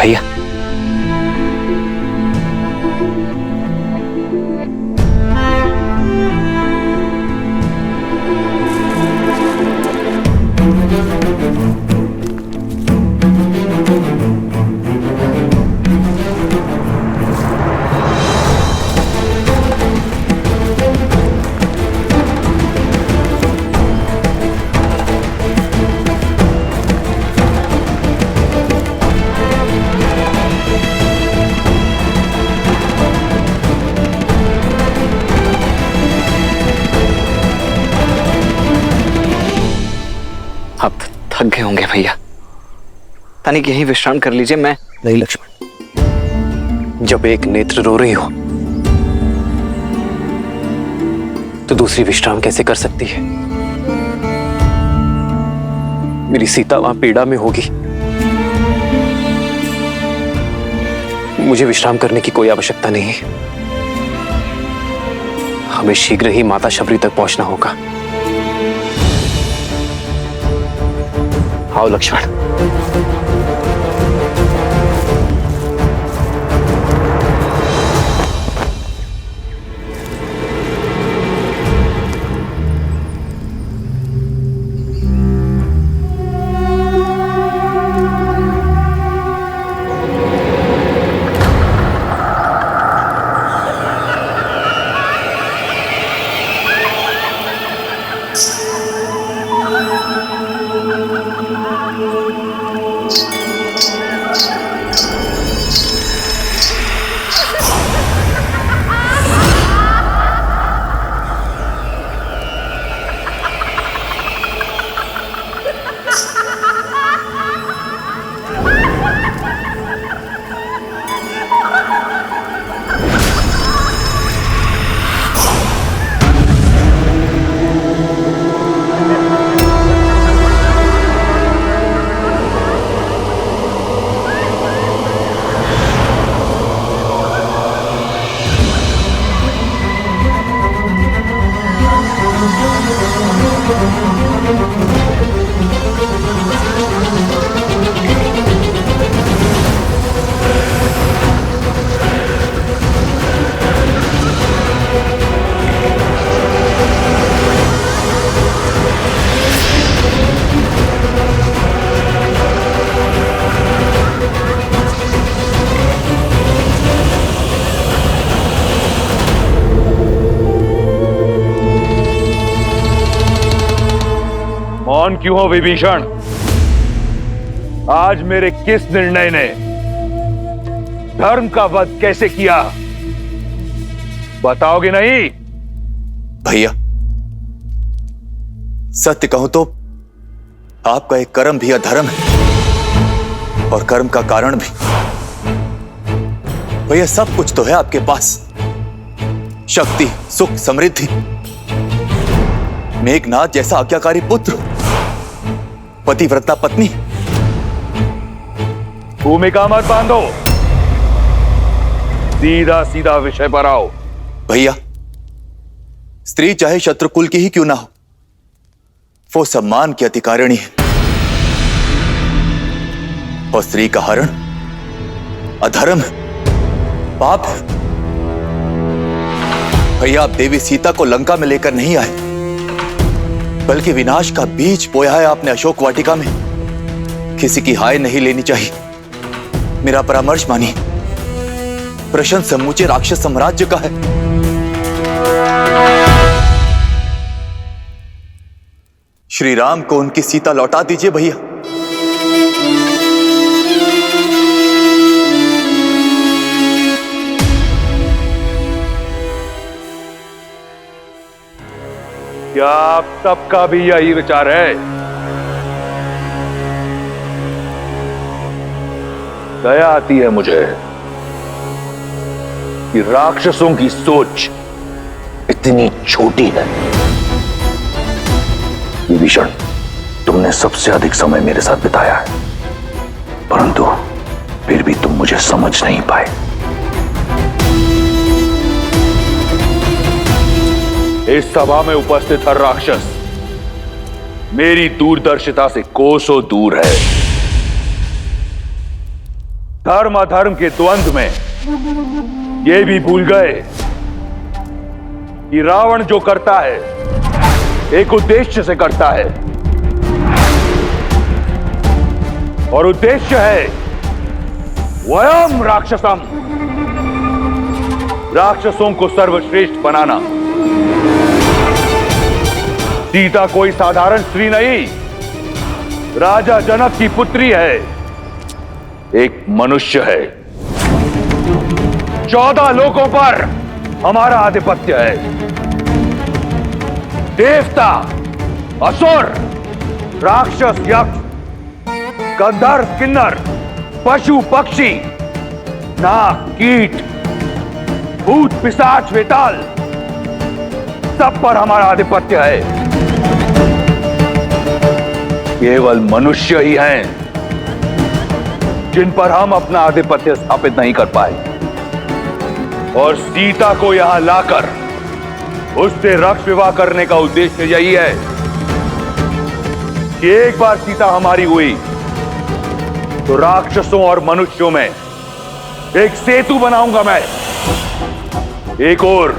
भैया, आप थक गए होंगे भैया, तनिक यहीं विश्राम कर लीजिए। मैं नहीं लक्ष्मण, जब एक नेत्र रो रही हो तो दूसरी विश्राम कैसे कर सकती है? मेरी सीता वहां पीड़ा में होगी, मुझे विश्राम करने की कोई आवश्यकता नहीं है। हमें शीघ्र ही माता शबरी तक पहुंचना होगा। आओ लक्ष्मण। मौन क्यों हो विभीषण? आज मेरे किस निर्णय ने धर्म का वध कैसे किया, बताओगे नहीं? भैया, सत्य कहूं तो आपका एक कर्म भी अधर्म है और कर्म का कारण भी। भैया, सब कुछ तो है आपके पास, शक्ति, सुख, समृद्धि, मेघनाथ जैसा आज्ञाकारी पुत्र, पतिव्रता पत्नी। भूमिका मत बांधो, सीधा सीधा विषय पर आओ। भैया, स्त्री चाहे शत्रुकुल की ही क्यों ना हो, वो सम्मान की अधिकारिणी है और स्त्री का हरण अधर्म है, पाप है। भैया, आप देवी सीता को लंका में लेकर नहीं आए, बल्कि विनाश का बीज बोया है आपने अशोक वाटिका में। किसी की हाय नहीं लेनी चाहिए, मेरा परामर्श मानिए। प्रश्न समूचे राक्षस साम्राज्य का है। श्री राम को उनकी सीता लौटा दीजिए भैया। क्या आप सबका भी यही विचार है? दया आती है मुझे कि राक्षसों की सोच इतनी छोटी है। विभीषण, तुमने सबसे अधिक समय मेरे साथ बिताया है, परंतु फिर भी तुम मुझे समझ नहीं पाए। इस सभा में उपस्थित हर राक्षस मेरी दूरदर्शिता से कोसों दूर है। धर्म अधर्म के द्वंद्व में ये भी भूल गए कि रावण जो करता है एक उद्देश्य से करता है, और उद्देश्य है वयम राक्षसम, राक्षसों को सर्वश्रेष्ठ बनाना। सीता कोई साधारण स्त्री नहीं, राजा जनक की पुत्री है, एक मनुष्य है। 14 लोकों पर हमारा आधिपत्य है। देवता, असुर, राक्षस, यक्ष, गंधर्व, किन्नर, पशु, पक्षी, नाग, कीट, भूत, पिशाच, वेताल, सब पर हमारा आधिपत्य है। केवल मनुष्य ही हैं जिन पर हम अपना आधिपत्य स्थापित नहीं कर पाए, और सीता को यहां लाकर उससे रक्त विवाह करने का उद्देश्य यही है कि एक बार सीता हमारी हुई तो राक्षसों और मनुष्यों में एक सेतु बनाऊंगा मैं। एक ओर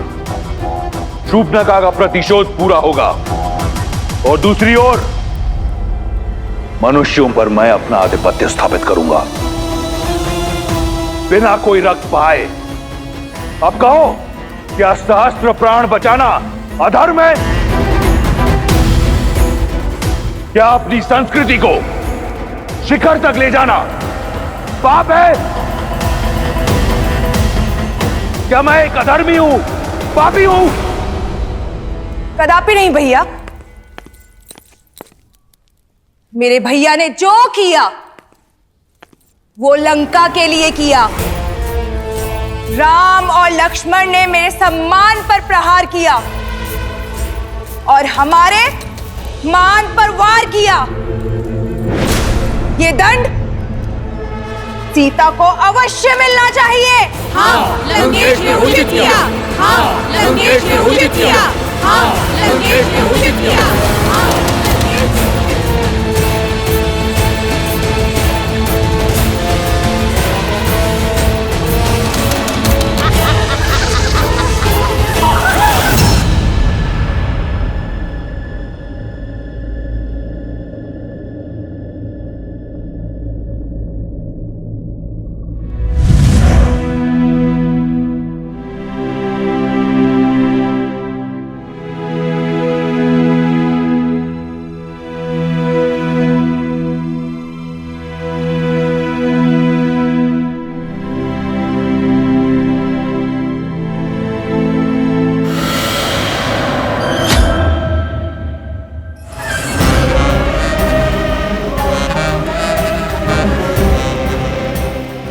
शूर्पणखा का प्रतिशोध पूरा होगा और दूसरी ओर मनुष्यों पर मैं अपना आधिपत्य स्थापित करूंगा बिना कोई रक्त बहाए। अब कहो, क्या सहस्त्र प्राण बचाना अधर्म है? क्या अपनी संस्कृति को शिखर तक ले जाना पाप है? क्या मैं एक अधर्मी हूं, पापी हूं? कदापि नहीं भैया। मेरे भैया ने जो किया वो लंका के लिए किया। राम और लक्ष्मण ने मेरे सम्मान पर प्रहार किया और हमारे मान पर वार किया। ये दंड सीता को अवश्य मिलना चाहिए। हाँ, लंकेश ने उचित किया। हाँ, लंकेश ने उचित किया। हाँ, लंकेश ने उचित किया। हाँ,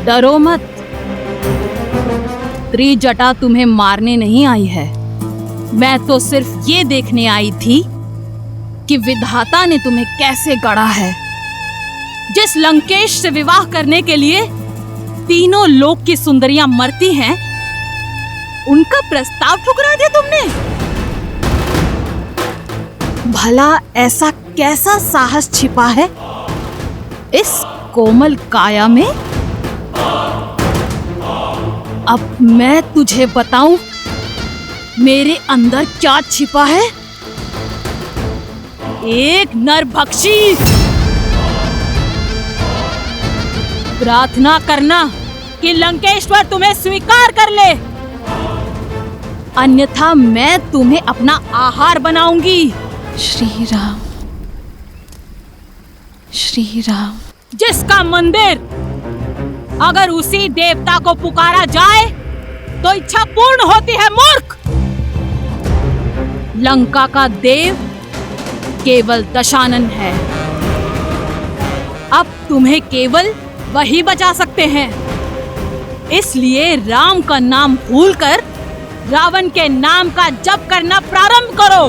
डरो मत, त्रिजटा तुम्हें मारने नहीं आई है। मैं तो सिर्फ ये देखने आई थी कि विधाता ने तुम्हें कैसे गढ़ा है। जिस लंकेश से विवाह करने के लिए तीनों लोक की सुंदरियां मरती हैं, उनका प्रस्ताव ठुकरा दिया तुमने। भला ऐसा कैसा साहस छिपा है इस कोमल काया में? अब मैं तुझे बताऊं मेरे अंदर क्या छिपा है। एक नरभक्षी। प्रार्थना करना कि लंकेश्वर तुम्हें स्वीकार कर ले, अन्यथा मैं तुम्हें अपना आहार बनाऊंगी। श्री राम, श्री राम। जिसका मंदिर अगर उसी देवता को पुकारा जाए तो इच्छा पूर्ण होती है, मूर्ख। लंका का देव केवल दशानन है। अब तुम्हें केवल वही बचा सकते हैं। इसलिए राम का नाम भूलकर रावण के नाम का जप करना प्रारंभ करो।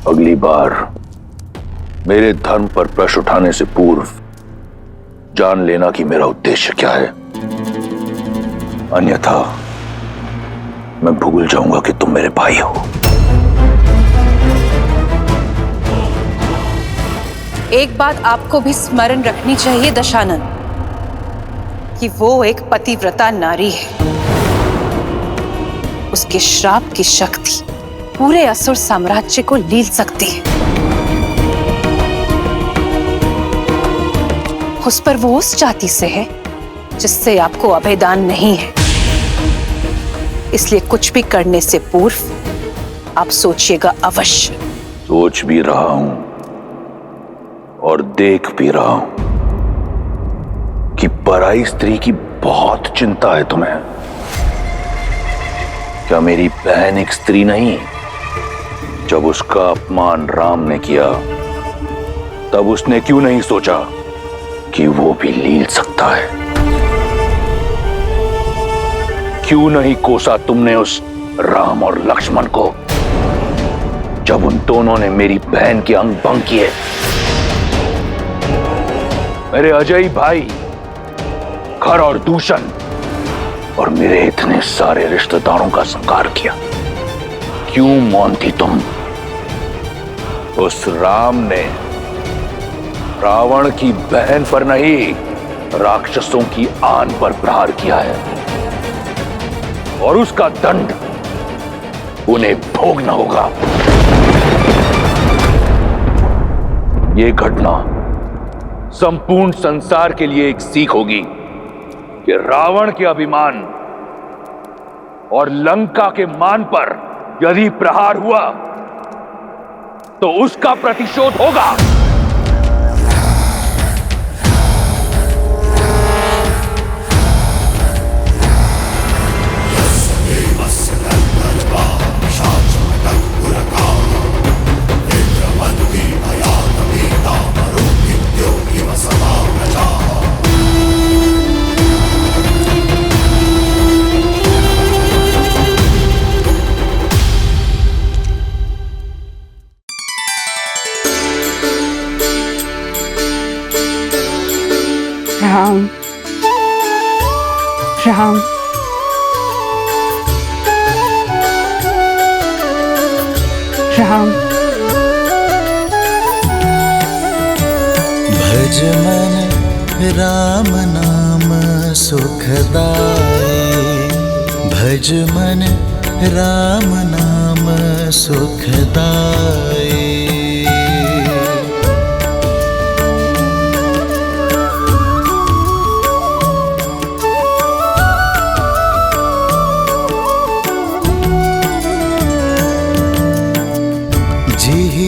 अगली बार मेरे धर्म पर प्रश्न उठाने से पूर्व जान लेना कि मेरा उद्देश्य क्या है, अन्यथा मैं भूल जाऊंगा कि तुम मेरे भाई हो। एक बात आपको भी स्मरण रखनी चाहिए दशानन, कि वो एक पतिव्रता नारी है। उसके श्राप की शक्ति पूरे असुर साम्राज्य को लील सकती है। उस पर वो उस जाति से है जिससे आपको अभेदान नहीं है। इसलिए कुछ भी करने से पूर्व आप सोचिएगा अवश्य। सोच भी रहा हूं और देख भी रहा हूं कि पराई स्त्री की बहुत चिंता है तुम्हें। क्या मेरी बहन एक स्त्री नहीं? जब उसका अपमान राम ने किया तब उसने क्यों नहीं सोचा कि वो भी लील सकता है? क्यों नहीं कोसा तुमने उस राम और लक्ष्मण को जब उन दोनों ने मेरी बहन के अंग भंग किए? मेरे अजय भाई खर और दूषण और मेरे इतने सारे रिश्तेदारों का संहार किया। क्यों मौन थी तुम? उस राम ने रावण की बहन पर नहीं, राक्षसों की आन पर प्रहार किया है और उसका दंड उन्हें भोगना होगा। यह घटना संपूर्ण संसार के लिए एक सीख होगी कि रावण के अभिमान और लंका के मान पर यदि प्रहार हुआ तो उसका प्रतिशोध होगा। राम राम राम। भज मन राम नाम सुखदाई, भज मन राम नाम सुखदाई।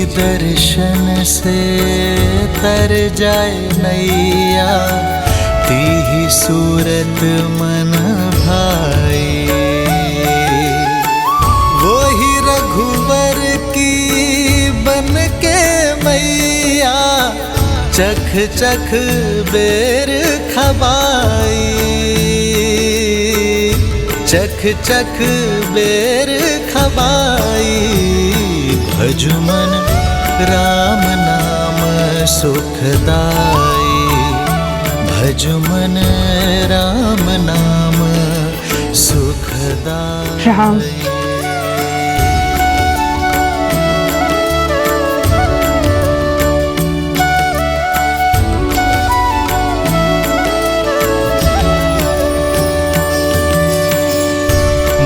दर्शन से तर जाए नैया, तीही सूरत मन भाई। वो ही रघुवर की बन के मैया, चख चख बेर खबाई, चख चख बेर खबाई। भजुमन राम नाम सुखदाई, भजुमन राम नाम सुखदाई। राम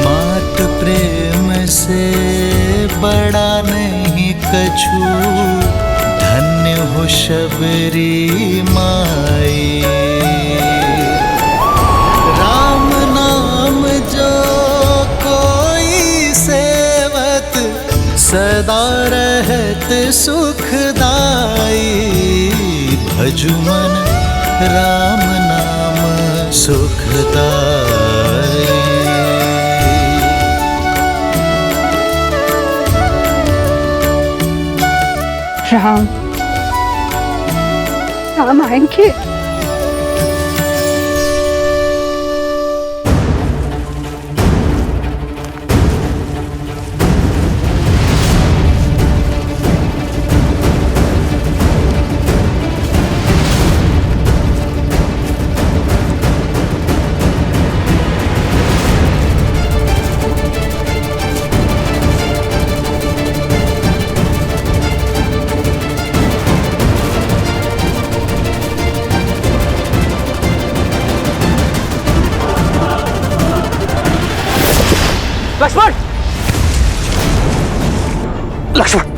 मात प्रेम से बड़ा नहीं कछु, धन्य हो शबरी माई। राम नाम जो कोई सेवत, सदा रहत सुखदाई। भजुमन राम नाम सुखदाई। राम राम आएंगे। लक्ष्मण,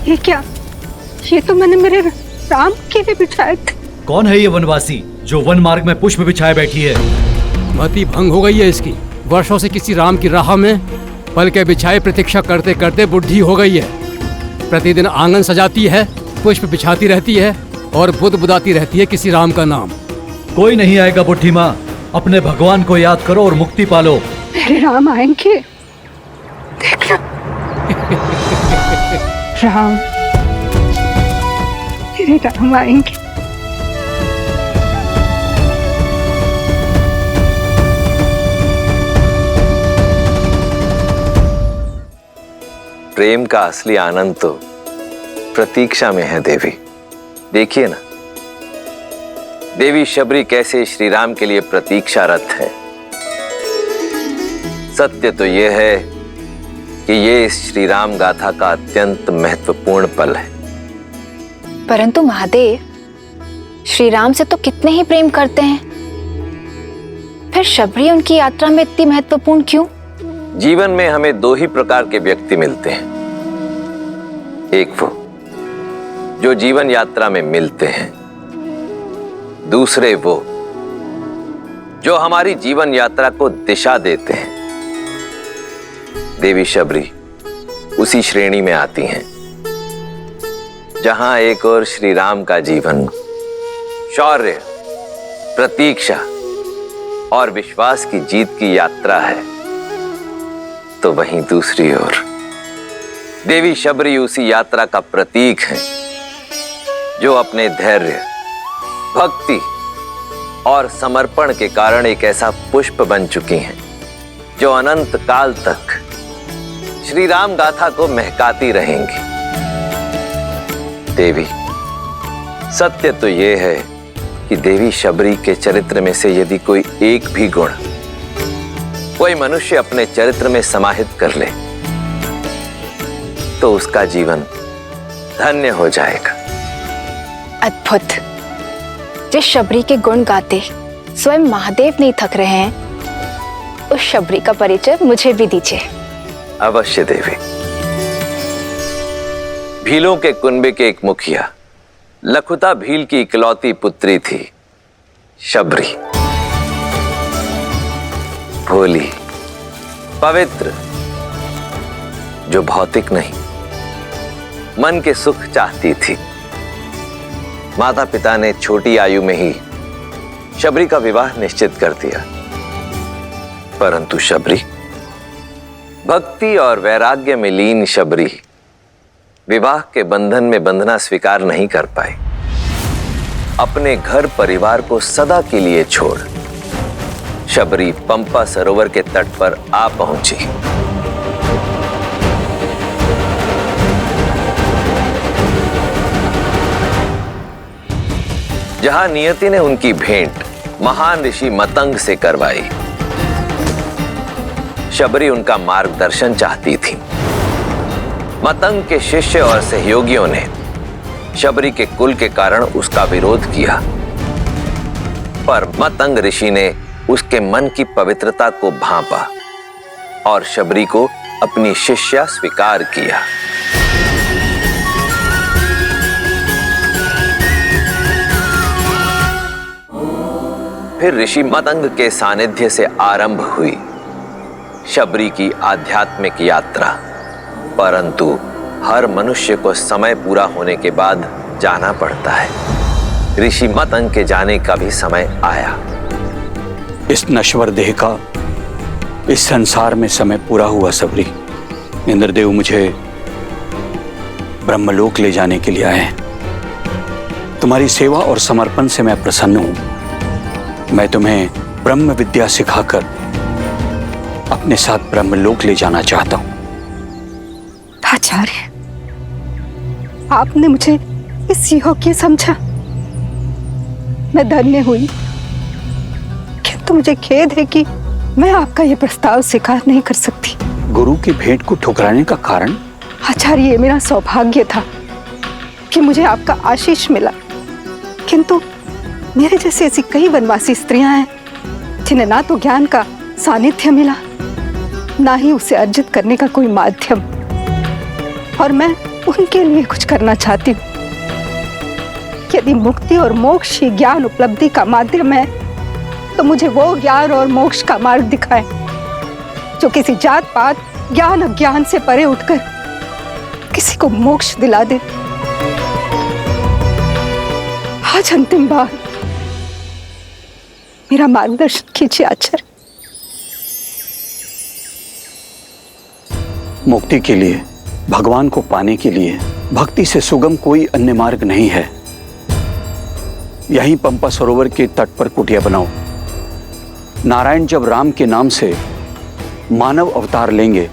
ये क्या? ये तो मैंने मेरे राम के लिए बिछाए थे। कौन है ये वनवासी जो वन मार्ग में पुष्प बिछाए बैठी है? मति भंग हो गई है इसकी। वर्षों से किसी राम की राह में पल के बिछाए प्रतीक्षा करते करते बुढ़ी हो गई है। प्रतिदिन आंगन सजाती है, पुष्प बिछाती रहती है और बुदाती रहती है किसी राम का नाम। कोई नहीं आएगा बुढ़ी माँ, अपने भगवान को याद करो और मुक्ति पालो। मेरे राम आएंगे, देखना। राम, मेरे राम आएंगे। प्रेम का असली आनंद तो प्रतीक्षा में है देवी। देखिए ना, देवी शबरी कैसे श्री राम के लिए प्रतीक्षारत है। सत्य तो यह है कि ये इस श्री राम गाथा का अत्यंत महत्वपूर्ण पल है। परंतु महादेव, श्री राम से तो कितने ही प्रेम करते हैं, फिर शबरी उनकी यात्रा में इतनी महत्वपूर्ण क्यों? जीवन में हमें दो ही प्रकार के व्यक्ति मिलते हैं। एक वो जो जीवन यात्रा में मिलते हैं, दूसरे वो जो हमारी जीवन यात्रा को दिशा देते हैं। देवी शबरी उसी श्रेणी में आती हैं जहां एक और श्री राम का जीवन शौर्य, प्रतीक्षा और विश्वास की जीत की यात्रा है, तो वहीं दूसरी ओर देवी शबरी उसी यात्रा का प्रतीक है जो अपने धैर्य, भक्ति और समर्पण के कारण एक ऐसा पुष्प बन चुकी हैं जो अनंत काल तक श्री राम गाथा को महकाती रहेंगी। देवी, सत्य तो यह है कि देवी शबरी के चरित्र में से यदि कोई एक भी गुण कोई मनुष्य अपने चरित्र में समाहित कर ले तो उसका जीवन धन्य हो जाएगा। अद्भुत। जिस शबरी के गुण गाते स्वयं महादेव नहीं थक रहे हैं, उस शबरी का परिचय मुझे भी दीजिए। अवश्य देवी। भीलों के कुनबे के एक मुखिया लखुता भील की इकलौती पुत्री थी शबरी। भोली, पवित्र, जो भौतिक नहीं मन के सुख चाहती थी। माता पिता ने छोटी आयु में ही शबरी का विवाह निश्चित कर दिया, परंतु शबरी, भक्ति और वैराग्य में लीन शबरी विवाह के बंधन में बंधना स्वीकार नहीं कर पाई। अपने घर परिवार को सदा के लिए छोड़ शबरी पंपा सरोवर के तट पर आ पहुंची। जहां नियति ने उनकी भेंट महान ऋषि मतंग से करवाई। शबरी उनका मार्गदर्शन चाहती थी। मतंग के शिष्य और सहयोगियों ने शबरी के कुल के कारण उसका विरोध किया, पर मतंग ऋषि ने उसके मन की पवित्रता को भांपा और शबरी को अपनी शिष्या स्वीकार किया। फिर ऋषि मतंग के सानिध्य से आरंभ हुई शबरी की आध्यात्मिक यात्रा। परंतु हर मनुष्य को समय पूरा होने के बाद जाना पड़ता है। ऋषि मतंग के जाने का भी समय आया। इस नश्वर देह का इस संसार में समय पूरा हुआ शबरी। इंद्रदेव मुझे ब्रह्मलोक ले जाने के लिए आए हैं। तुम्हारी सेवा और समर्पण से मैं प्रसन्न हूं। मैं तुम्हें ब्रह्म विद्या सिखाकर अपने साथ ब्रह्मलोक ले जाना चाहता हूं। आचार्य, आपने मुझे इस योग्य समझा। मैं धन्य हुई, किंतु मुझे खेद है कि मैं आपका ये प्रस्ताव स्वीकार नहीं कर सकती। गुरु की भेंट को ठुकराने का कारण? आचार्य, ये मेरा सौभाग्य था कि मुझे आपका आशीष मिला, किंतु मेरे जैसी ऐसी कई वनवासी स्त्रियां हैं जिन्हें ना तो ज्ञान का सानिध्य मिला, ना ही उसे अर्जित करने का कोई माध्यम, और मैं उनके लिए कुछ करना चाहती हूँ। यदि मुक्ति और मोक्ष ही ज्ञान उपलब्धि का माध्यम है, तो मुझे वो ज्ञान और मोक्ष का मार्ग दिखाए जो किसी जात पात, ज्ञान अज्ञान से परे उठकर किसी को मोक्ष दिला दे। आज अंतिम बार मेरा मार्गदर्शन कीजिए आचार्य। मुक्ति के लिए, भगवान को पाने के लिए भक्ति से सुगम कोई अन्य मार्ग नहीं है। यहीं पंपा सरोवर के तट पर कुटिया बनाओ। नारायण जब राम के नाम से मानव अवतार लेंगे,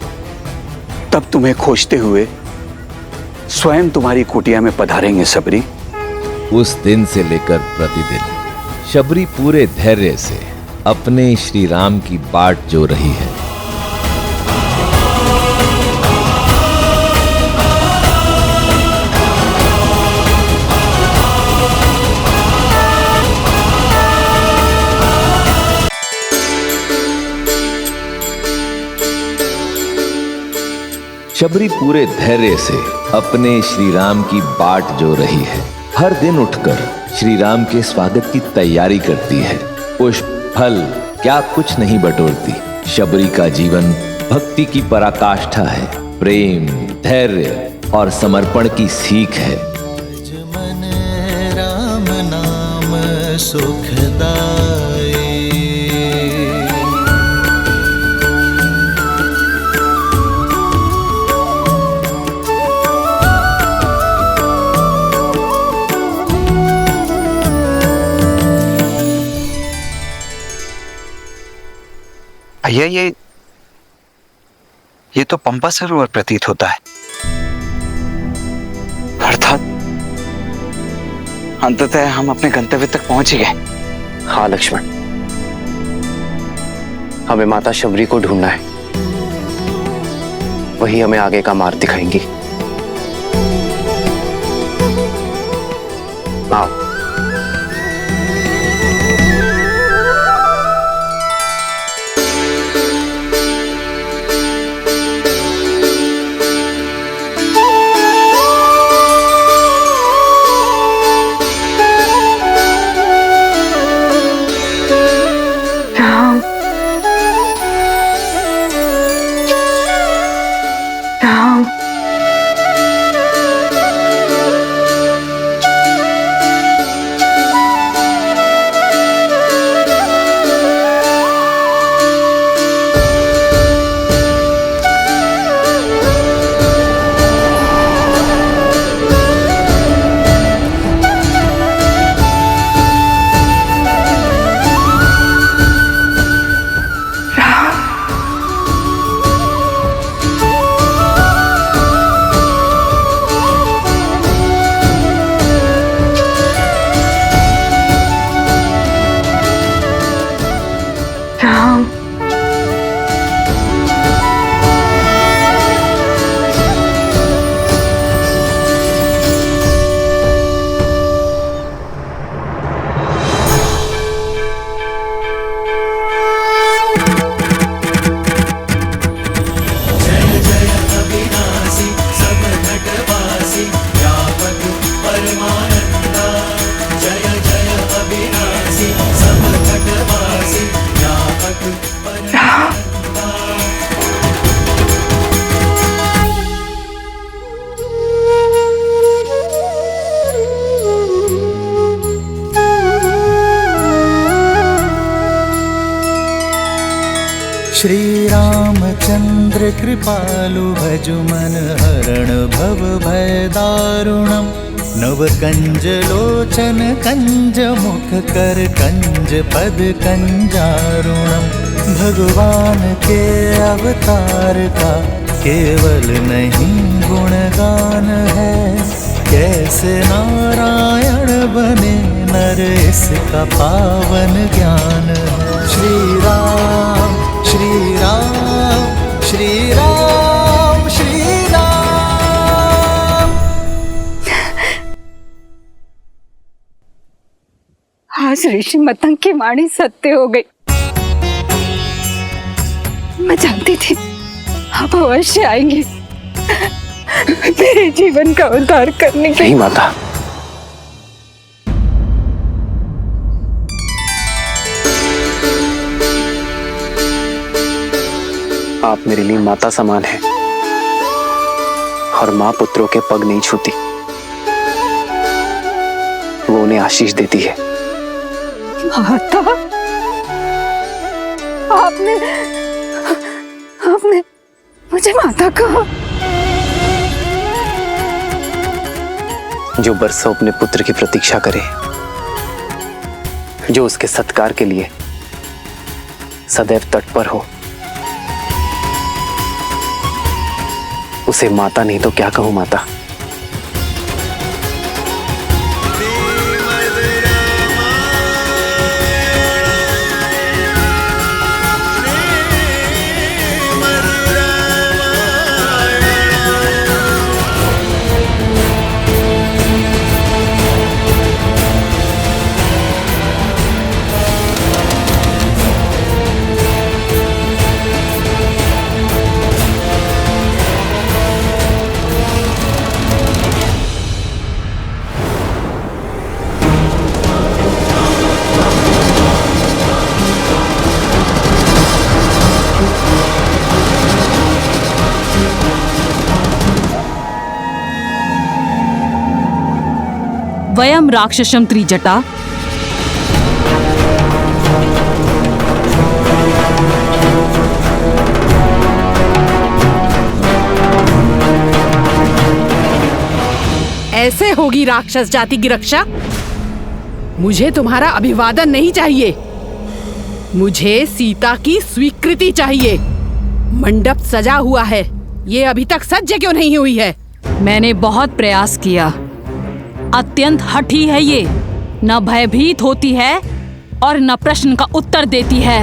तब तुम्हें खोजते हुए स्वयं तुम्हारी कुटिया में पधारेंगे शबरी। उस दिन से लेकर प्रतिदिन शबरी पूरे धैर्य से अपने श्री राम की बाट जो रही है। शबरी पूरे धैर्य से अपने श्री राम की बाट जो रही है। हर दिन उठकर श्री राम के स्वागत की तैयारी करती है। पुष्प फल क्या कुछ नहीं बटोरती। शबरी का जीवन भक्ति की पराकाष्ठा है, प्रेम, धैर्य और समर्पण की सीख है। मन राम नाम सुखदाई। भैया, ये तो पंपा सरोवर प्रतीत होता है। अर्थात अंततः हम अपने गंतव्य तक पहुंच ही गए। हाँ लक्ष्मण, हमें माता शबरी को ढूंढना है। वही हमें आगे का मार्ग दिखाएंगी। आओ। श्री रामचंद्र चंद्र कृपालु भज मन हरण भव भय दारुणम नव कंज लोचन कंज मुख कर कंज पद कंजारुणम भगवान के अवतार का केवल नहीं गुणगान है कैसे नारायण बने नर इसका पावन ज्ञान है श्री राम श्री राम श्री राम श्री राम। आज ऋषि मतंग की वाणी सत्य हो गई। मैं जानती थी आप अवश्य आएंगे मेरे जीवन का उद्धार करने के लिए। नहीं माता, आप मेरे लिए माता समान हैं और मां पुत्रों के पग नहीं छूती, वो उन्हें आशीष देती है। माता, आपने मुझे माता कहा। जो बरसों अपने पुत्र की प्रतीक्षा करे, जो उसके सत्कार के लिए सदैव तत्पर हो, उसे माता नहीं तो क्या कहूं माता। वयम राक्षसम त्रिजटा ऐसे होगी राक्षस जाति की रक्षा। मुझे तुम्हारा अभिवादन नहीं चाहिए, मुझे सीता की स्वीकृति चाहिए। मंडप सजा हुआ है, ये अभी तक सज्ज क्यों नहीं हुई है? मैंने बहुत प्रयास किया। अत्यंत हठी है ये, न भयभीत होती है और न प्रश्न का उत्तर देती है,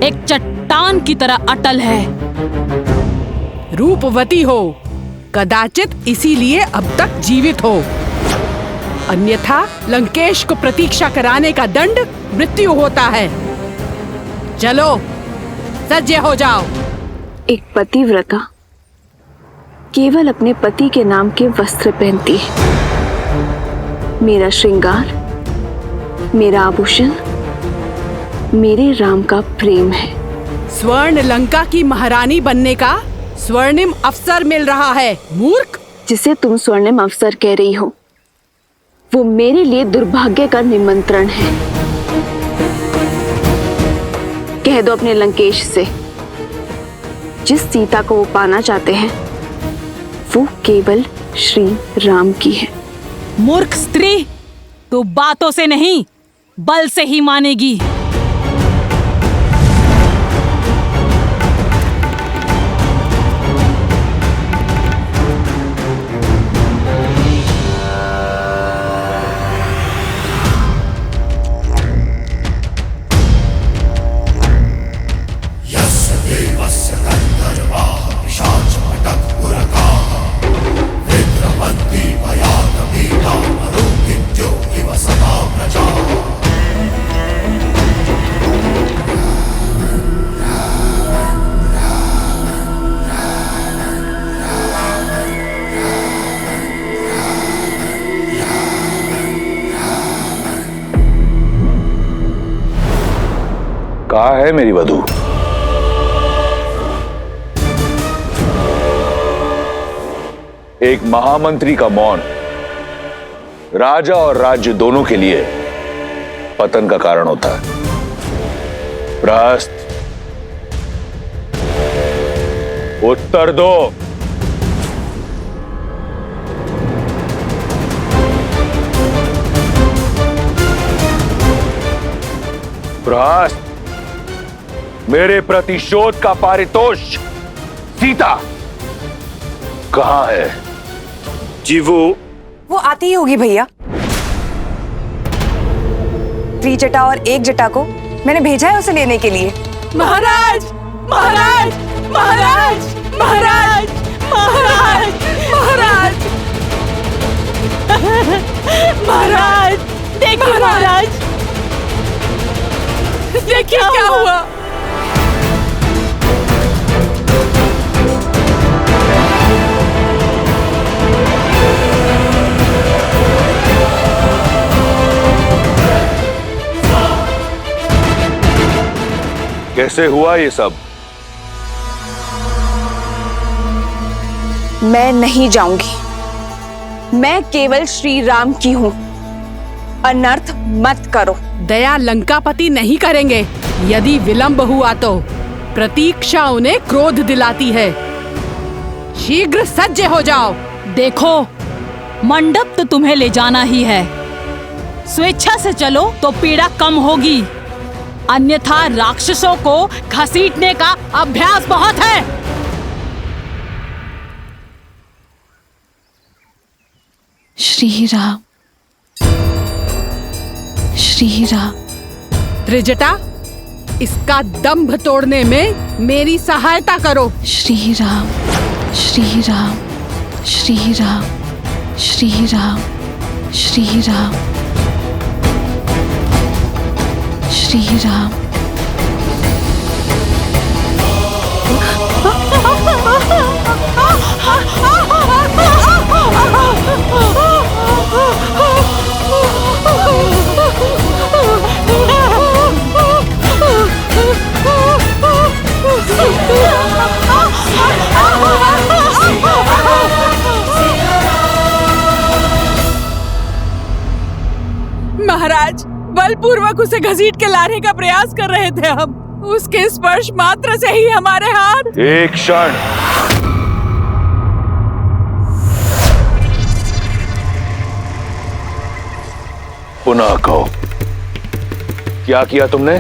एक चट्टान की तरह अटल है। रूपवती हो, कदाचित इसीलिए अब तक जीवित हो, अन्यथा लंकेश को प्रतीक्षा कराने का दंड मृत्यु होता है। चलो सज्ज हो जाओ। एक पतिव्रता केवल अपने पति के नाम के वस्त्र पहनती है। मेरा श्रृंगार, मेरा आभूषण, मेरे राम का प्रेम है। स्वर्ण लंका की महारानी बनने का स्वर्णिम अवसर मिल रहा है, मूर्ख। जिसे तुम स्वर्णिम अवसर कह रही हो, वो मेरे लिए दुर्भाग्य का निमंत्रण है। कह दो अपने लंकेश से, जिस सीता को वो पाना चाहते हैं वो केवल श्री राम की है। मूर्ख स्त्री, तो बातों से नहीं बल से ही मानेगी। कहाँ है मेरी वधू? एक महामंत्री का मौन राजा और राज्य दोनों के लिए पतन का कारण होता है। प्रहस्त, उत्तर दो। प्रहस्त, मेरे प्रतिशोध का पारितोष सीता कहां है? जी वो आती ही होगी भैया। त्रिजटा और एक जटा को मैंने भेजा है उसे लेने के लिए। महाराज महाराज महाराज महाराज महाराज महाराज महाराज देखिए महाराज, देखिए क्या हुआ। कैसे हुआ ये सब? मैं नहीं जाऊंगी, मैं केवल श्री राम की हूं। अनर्थ मत करो। दया लंकापति नहीं करेंगे। यदि विलंब हुआ तो प्रतीक्षा उन्हें क्रोध दिलाती है। शीघ्र सज्ज हो जाओ। देखो, मंडप तो तुम्हें ले जाना ही है। स्वेच्छा से चलो तो पीड़ा कम होगी, अन्यथा राक्षसों को घसीटने का अभ्यास बहुत है। श्री राम, श्री राम। त्रिजटा, इसका दंभ तोड़ने में मेरी सहायता करो। श्री राम, श्री राम, श्री राम, श्री राम, श्री राम, श्री राम। महाराज, बलपूर्वक उसे घसीट के लाने का प्रयास कर रहे थे हम। उसके स्पर्श मात्र से ही हमारे हाथ। एक क्षण। पुनः कहो, क्या किया तुमने?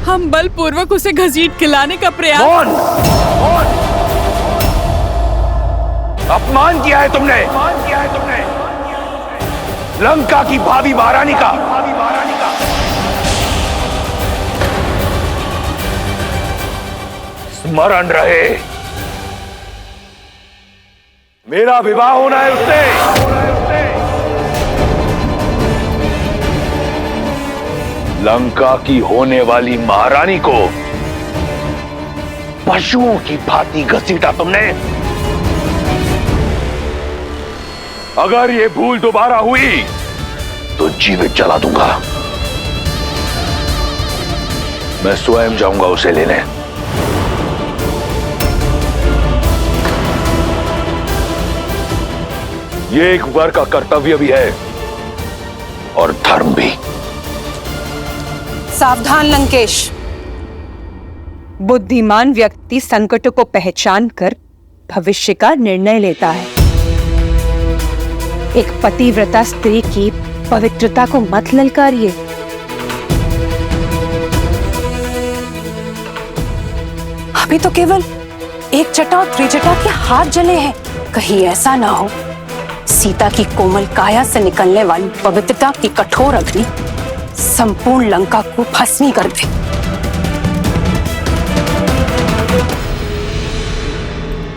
हम बलपूर्वक उसे घसीट के लाने का प्रयास। कौन? कौन? अपमान किया है तुमने। अपमान किया है तुमने लंका की भावी महारानी का। स्मरण रहे, मेरा विवाह होना है उससे। लंका की होने वाली महारानी को पशुओं की भांति घसीटा तुमने। अगर ये भूल दोबारा हुई तो जीवित जला दूंगा। मैं स्वयं जाऊंगा उसे लेने। ये एक वर का कर्तव्य भी है और धर्म भी। सावधान लंकेश। बुद्धिमान व्यक्ति संकटों को पहचान कर भविष्य का निर्णय लेता है। एक पतिव्रता स्त्री की पवित्रता को मत ललकारिए। अभी तो केवल एक जटा और त्रिजटा के हाथ जले हैं। कहीं ऐसा ना हो सीता की कोमल काया से निकलने वाली पवित्रता की कठोर अग्नि संपूर्ण लंका को भस्मी कर दे।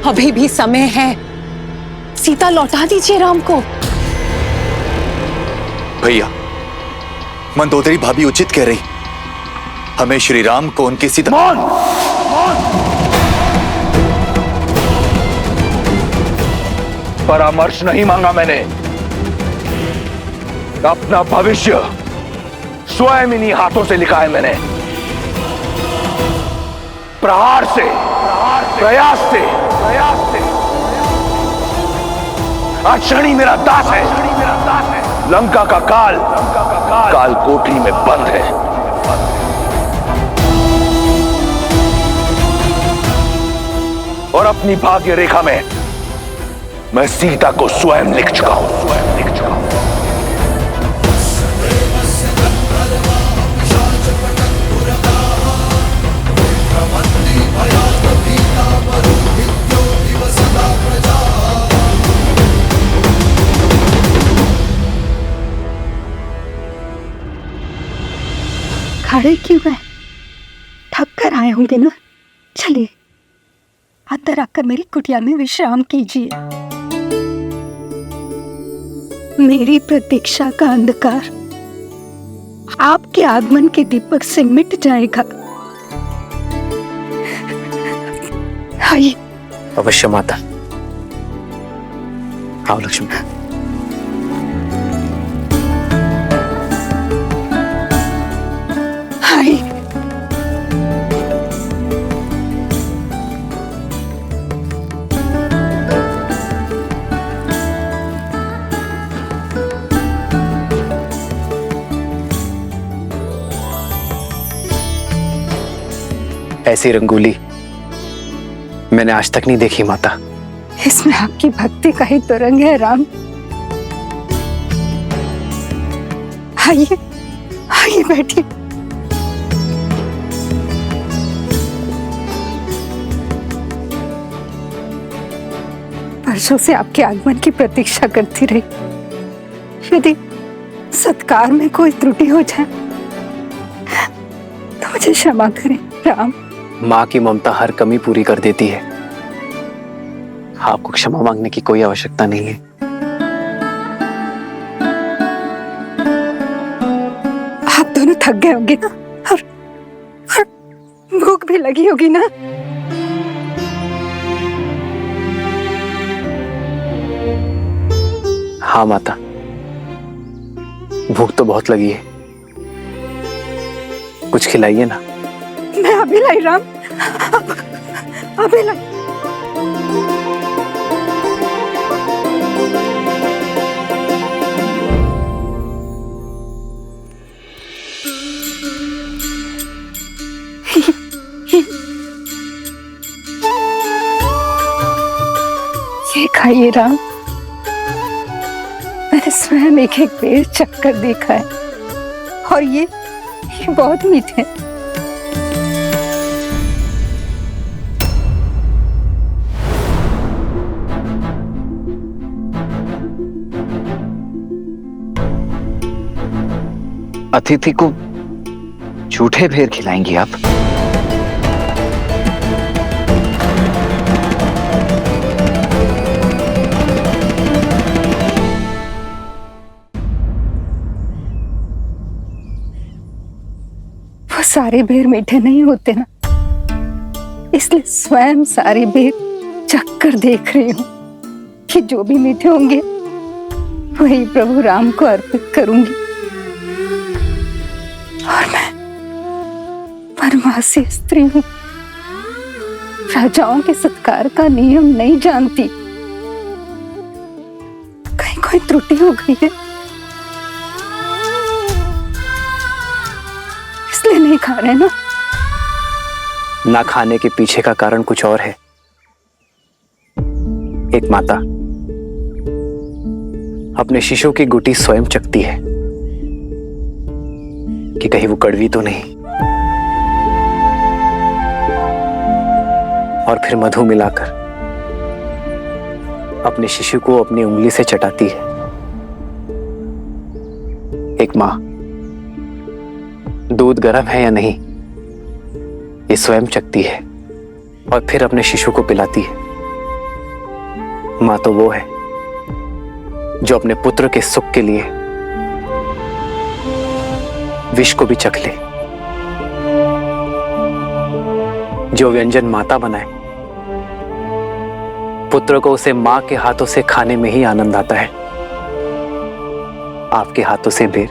अभी भी समय है, सीता लौटा दीजिए राम को। भैया, मंदोदरी भाभी उचित कह रही। हमें श्री राम को उनकी सीता। मौन! परामर्श नहीं मांगा मैंने। अपना भविष्य स्वयं इन्हीं हाथों से लिखा है मैंने। प्रहार से, प्रयास से, आज शनि मेरा दास है। लंका का काल कोठरी में बंद है। और अपनी भाग्य रेखा में मैं सीता को स्वयं लिख चुका हूं, स्वयं लिख चुका हूं। खड़े क्यों हैं? थक कर आए होंगे ना। चलिए अंदर आकर मेरी कुटिया में विश्राम कीजिए। मेरी प्रतीक्षा का अंधकार आपके आगमन के दीपक से मिट जाएगा। आइए। अवश्य माता। आओ लक्ष्मी। आइए। ऐसी रंगोली मैंने आज तक नहीं देखी माता। इसमें आपकी भक्ति का ही तो रंग है राम। आइए आइए बैठिए। वर्षों से आपके आगमन की प्रतीक्षा करती रही। यदि सत्कार में कोई त्रुटि हो जाए तो मुझे क्षमा करें राम। माँ की ममता हर कमी पूरी कर देती है। आपको क्षमा मांगने की कोई आवश्यकता नहीं है। आप दोनों थक गए होंगे ना, और भूख भी लगी होगी ना। हाँ माता, भूख तो बहुत लगी है। कुछ खिलाइए ना। मैं अभी लाई राम, अभी लाई। ये खाइए राम। मैंने स्वयं एक एक पेड़ चक्कर देखा है और ये बहुत मीठे हैं। अतिथि को झूठे भेर खिलाएंगी आप? वो सारे बेर मीठे नहीं होते ना, इसलिए स्वयं सारे बेर चक्कर देख रही हूं कि जो भी मीठे होंगे वही प्रभु राम को अर्पित करूंगी। और मैं वनवासी स्त्री हूं, राजाओं के सत्कार का नियम नहीं जानती। कहीं कोई त्रुटि हो गई है इसलिए नहीं खा रहे ना। ना खाने के पीछे का कारण कुछ और है। एक माता अपने शिशु की गुटी स्वयं चखती है कि कहीं वो कड़वी तो नहीं, और फिर मधु मिलाकर अपने शिशु को अपनी उंगली से चटाती है। एक मां दूध गर्म है या नहीं ये स्वयं चखती है और फिर अपने शिशु को पिलाती है। मां तो वो है जो अपने पुत्र के सुख के लिए विष को भी चख ले। जो व्यंजन माता बनाए पुत्र को उसे मां के हाथों से खाने में ही आनंद आता है। आपके हाथों से बेर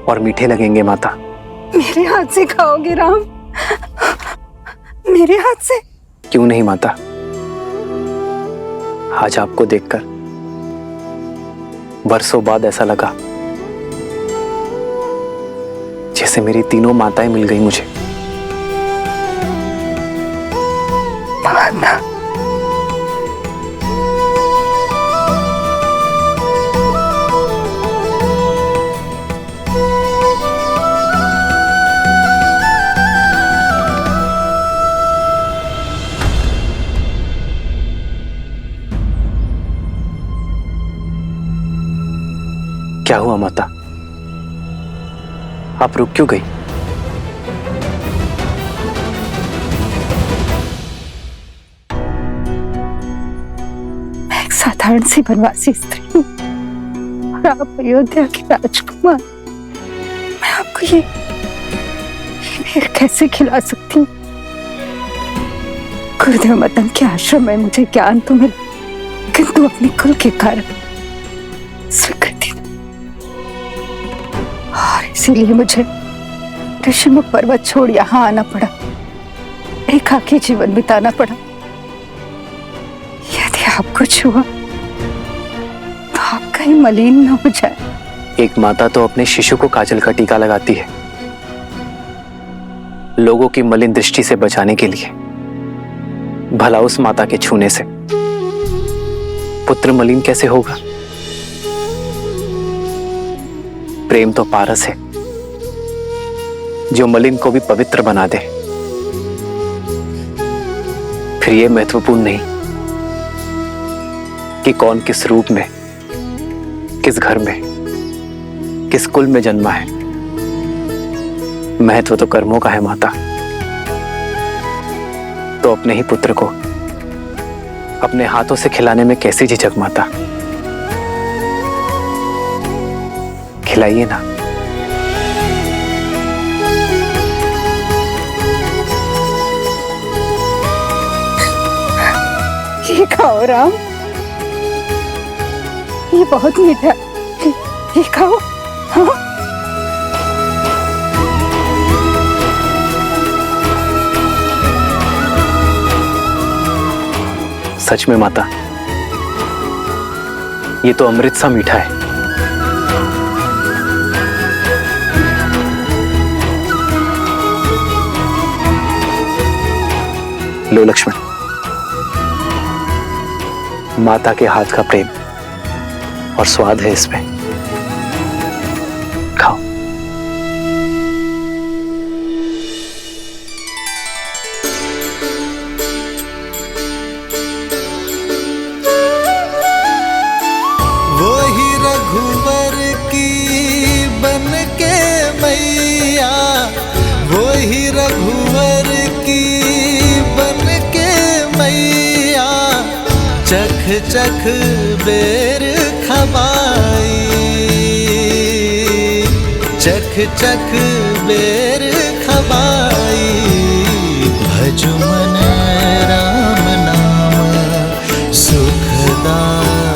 और मीठे लगेंगे माता। मेरे हाथ से खाओगे राम? मेरे हाथ से? क्यों नहीं माता, आज आपको देखकर बरसों बाद ऐसा लगा जैसे मेरी तीनों माताएं मिल गई मुझे। क्या हुआ माता? आप रुक क्यों गई? मैं एक साधारण सी वनवासी स्त्री हूँ और आप अयोध्या के राजकुमार। मैं आपको ये खीर कैसे खिला सकती हूँ? गुरुदेव मदन के आश्रम में मुझे ज्ञान तो मिला, किंतु अपने कुल के कारण स्वीकृति और इसीलिए मुझे ऋषिमुख पर्वत छोड़ यहाँ आना पड़ा, एकाकी जीवन बिताना पड़ा। यदि आपको छुआ तो आप कहीं मलिन न हो जाए। एक माता तो अपने शिशु को काजल का टीका लगाती है, लोगों की मलिन दृष्टि से बचाने के लिए। भला उस माता के छूने से पुत्र मलिन कैसे होगा? प्रेम तो पारस है जो मलिन को भी पवित्र बना दे। फिर यह महत्वपूर्ण नहीं कि कौन किस रूप में, किस घर में, किस कुल में जन्मा है। महत्व तो कर्मों का है माता। तो अपने ही पुत्र को अपने हाथों से खिलाने में कैसी झिझक माता? खिलाइए ना। ये खाओ राम, ये बहुत मीठा है, ये खाओ। हाँ? सच में माता, ये तो अमृत सा मीठा है। लो लक्ष्मण, माता के हाथ का प्रेम और स्वाद है इसमें। खाओ। वही रघुवर की बन के मैया, वही रघुवर की बन के मैया, चख चख बेर खबाई, चख चख बेर खबाई। भज मन राम नाम सुखदाई।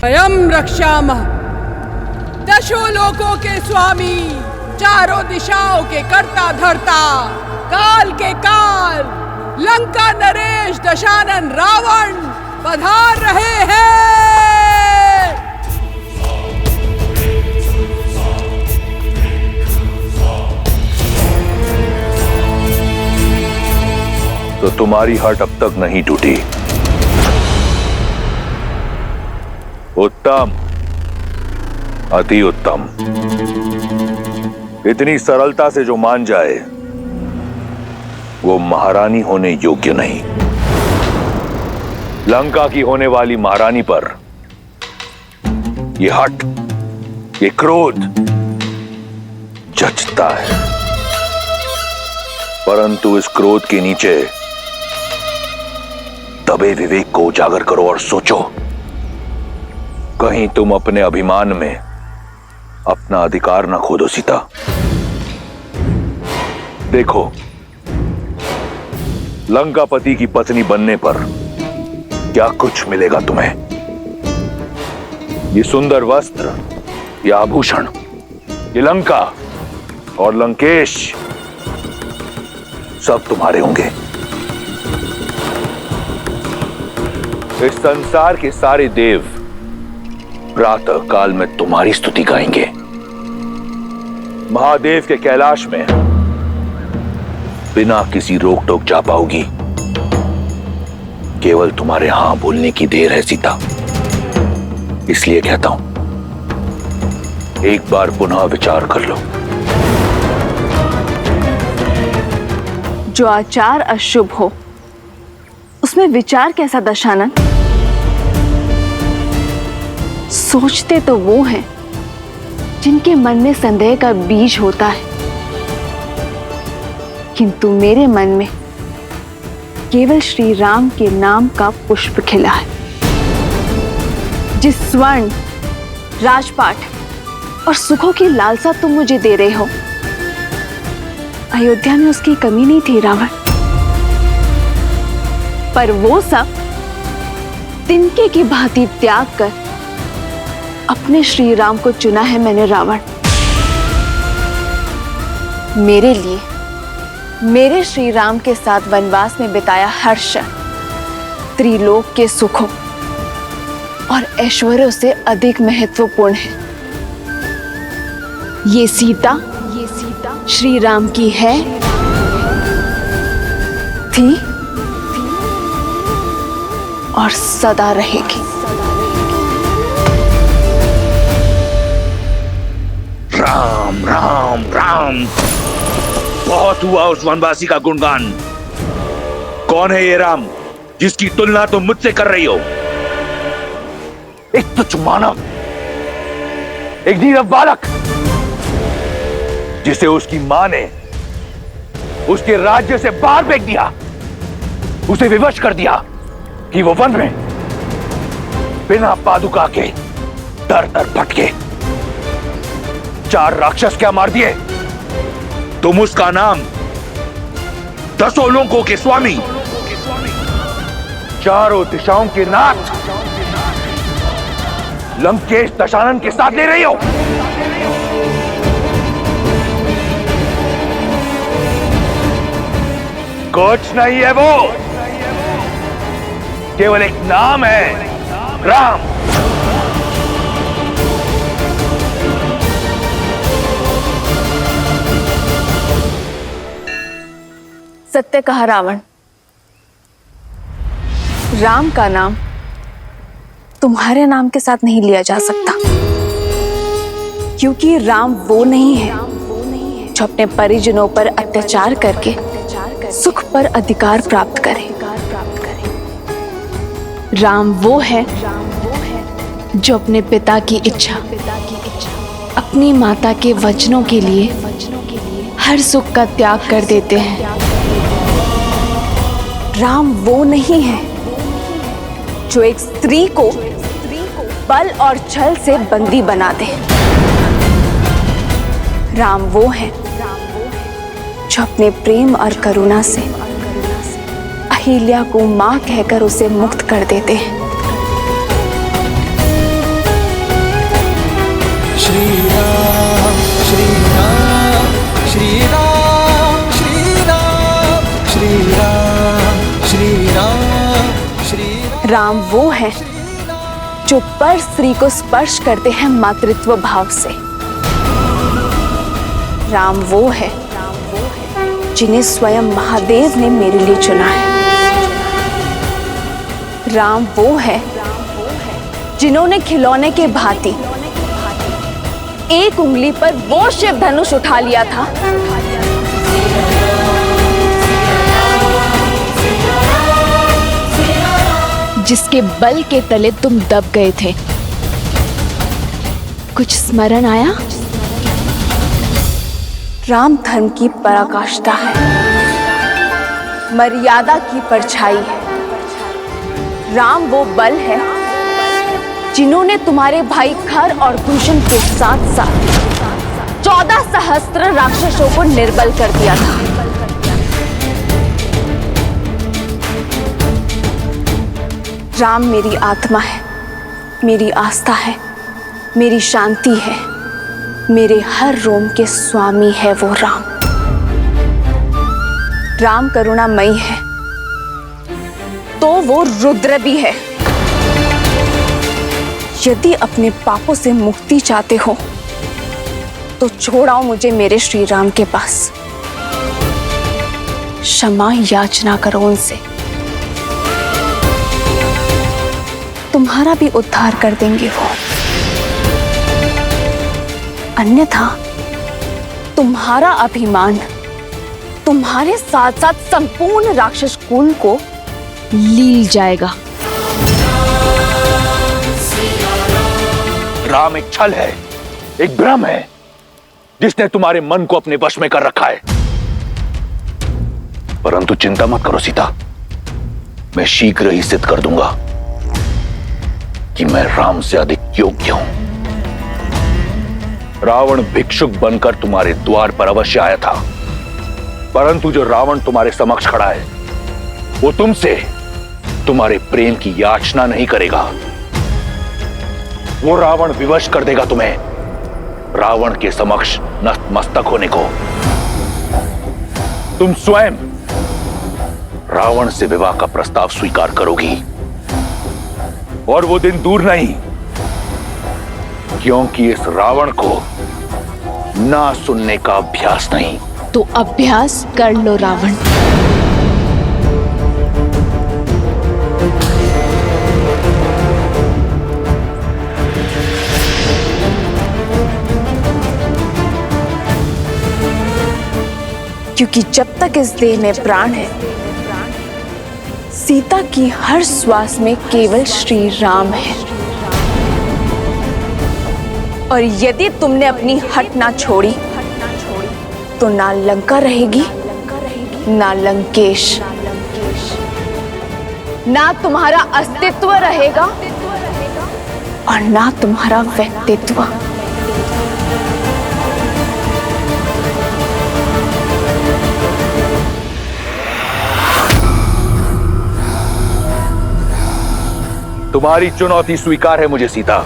अयम रक्षामः, दशों लोकों के स्वामी, चारों दिशाओं के कर्ता धर्ता, काल के काल, लंका नरेश दशानन रावण पधार रहे हैं। तो तुम्हारी हट अब तक नहीं टूटी। उत्तम, अति उत्तम। इतनी सरलता से जो मान जाए वो महारानी होने योग्य नहीं। लंका की होने वाली महारानी पर ये हट, ये क्रोध जचता है, परंतु इस क्रोध के नीचे दबे विवेक को उजागर करो और सोचो, कहीं तुम अपने अभिमान में अपना अधिकार ना खो दो सीता। देखो, लंकापति की पत्नी बनने पर क्या कुछ मिलेगा तुम्हें। ये सुंदर वस्त्र, ये आभूषण, ये लंका और लंकेश सब तुम्हारे होंगे। इस संसार के सारे देव प्रातः काल में तुम्हारी स्तुति गाएंगे। महादेव के कैलाश में बिना किसी रोक टोक जा पाओगी। केवल तुम्हारे हां बोलने की देर है सीता। इसलिए कहता हूं, एक बार पुनः विचार कर लो। जो आचार अशुभ हो उसमें विचार कैसा दशानन? सोचते तो वो हैं जिनके मन में संदेह का बीज होता है, किंतु मेरे मन में केवल श्री राम के नाम का पुष्प खिला है। जिस स्वर्ण, राजपाट और सुखों की लालसा तुम मुझे दे रहे हो, अयोध्या में उसकी कमी नहीं थी रावण, पर वो सब तिनके की भांति त्याग कर अपने श्री राम को चुना है मैंने रावण। मेरे लिए, मेरे श्री राम के साथ वनवास में बिताया हर क्षण त्रिलोक के सुखों और ऐश्वर्यों से अधिक महत्वपूर्ण है। ये सीता श्री राम की है, थी और सदा रहेगी। राम राम राम, बहुत हुआ उस वनवासी का गुणगान। कौन है ये राम जिसकी तुलना तुम मुझसे कर रही हो? एक तुच्छ मानव, एक नीरव बालक, जिसे उसकी मां ने उसके राज्य से बाहर फेंक दिया, उसे विवश कर दिया कि वो वन में बिना पादुका के दर दर भटके। 4 राक्षस क्या मार दिए? तुम उसका नाम 10 लोकों के स्वामी, 4 दिशाओं के नाथ लंकेश दशानन के साथ ले रही हो। कुछ नहीं है वो, केवल एक नाम है, राम। सत्य कहा रावण, राम का नाम तुम्हारे नाम के साथ नहीं लिया जा सकता, क्योंकि राम वो नहीं है जो अपने परिजनों पर अत्याचार करके सुख पर अधिकार प्राप्त करे। राम वो है जो अपने पिता की इच्छा, अपनी माता के वचनों के लिए हर सुख का त्याग कर देते हैं। राम वो नहीं है जो एक स्त्री को बल और छल से बंदी बना दे। राम वो है जो अपने प्रेम और करुणा से अहिल्या को मां कहकर उसे मुक्त कर देते हैं। श्री राम श्री राम श्री राम श्री राम श्री राम श्री राम श्री राम। राम वो है जो पर स्त्री को स्पर्श करते हैं मातृत्व भाव से। राम वो है जिन्हें स्वयं महादेव ने मेरे लिए चुना है। राम वो है जिन्होंने खिलौने के भांति एक उंगली पर वो शिव धनुष उठा लिया था जिसके बल के तले तुम दब गए थे। कुछ स्मरण आया? राम धर्म की पराकाष्ठा है, मर्यादा की परछाई है। राम वो बल है जिन्होंने तुम्हारे भाई खर और दूषण के साथ साथ 14 सहस्त्र राक्षसों को निर्बल कर दिया था। राम मेरी आत्मा है, मेरी आस्था है, मेरी शांति है, मेरे हर रोम के स्वामी है वो राम। राम करुणामयी है तो वो रुद्र भी है। यदि अपने पापों से मुक्ति चाहते हो तो छोड़ाओ मुझे मेरे श्री राम के पास, क्षमा याचना करो उनसे, तुम्हारा भी उद्धार कर देंगे वो। अन्यथा तुम्हारा अभिमान तुम्हारे साथ साथ संपूर्ण राक्षस कुल को लील जाएगा। राम एक छल है, एक भ्रम है जिसने तुम्हारे मन को अपने वश में कर रखा है। परंतु चिंता मत करो सीता, मैं शीघ्र ही सिद्ध कर दूंगा कि मैं राम से अधिक योग्य हूं। रावण भिक्षुक बनकर तुम्हारे द्वार पर अवश्य आया था, परंतु जो रावण तुम्हारे समक्ष खड़ा है वो तुमसे तुम्हारे प्रेम की याचना नहीं करेगा। वो रावण विवश कर देगा तुम्हें रावण के समक्ष नतमस्तक होने को। तुम स्वयं रावण से विवाह का प्रस्ताव स्वीकार करोगी, और वो दिन दूर नहीं, क्योंकि इस रावण को ना सुनने का अभ्यास नहीं। तो अभ्यास कर लो रावण। क्योंकि जब तक इस देह में प्राण है, सीता की हर श्वास में केवल श्री राम है। और यदि तुमने अपनी हट ना छोड़ी तो ना लंका रहेगी, ना लंकेश, ना तुम्हारा अस्तित्व रहेगा और ना तुम्हारा व्यक्तित्व। तुम्हारी चुनौती स्वीकार है मुझे सीता।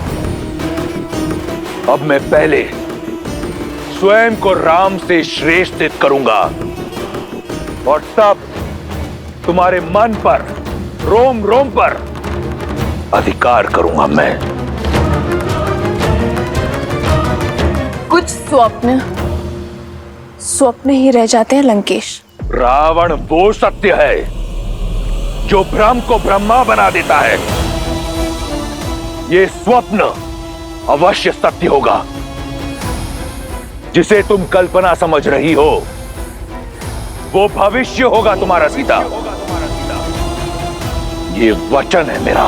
अब मैं पहले स्वयं को राम से श्रेष्ठ करूंगा और तब तुम्हारे मन पर, रोम रोम पर अधिकार करूंगा मैं। कुछ स्वप्न ही रह जाते हैं लंकेश। रावण वो सत्य है जो भ्रम को ब्रह्मा बना देता है। ये स्वप्न अवश्य सत्य होगा। जिसे तुम कल्पना समझ रही हो वो भविष्य होगा तुम्हारा सीता। ये वचन है मेरा।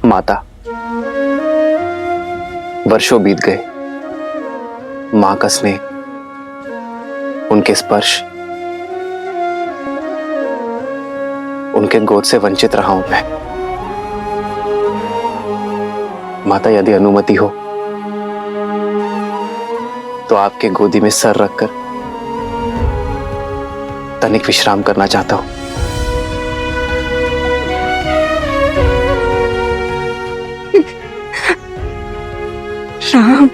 माता, वर्षों बीत गए। मां का स्नेह, उनके स्पर्श, उनके गोद से वंचित रहा हूं मैं। माता, यदि अनुमति हो तो आपके गोदी में सर रखकर तनिक विश्राम करना चाहता हूं। राम,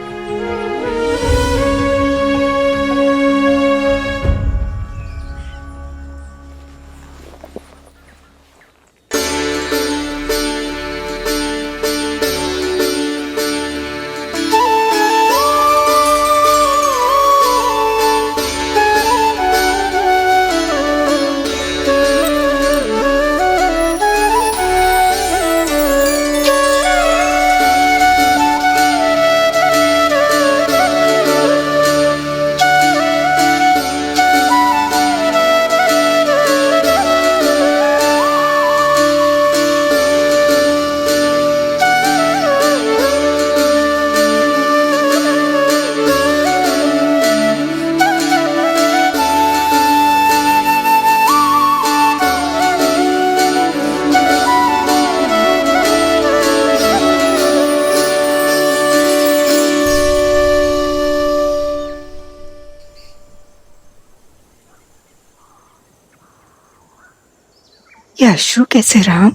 ये अश्रु कैसे राम?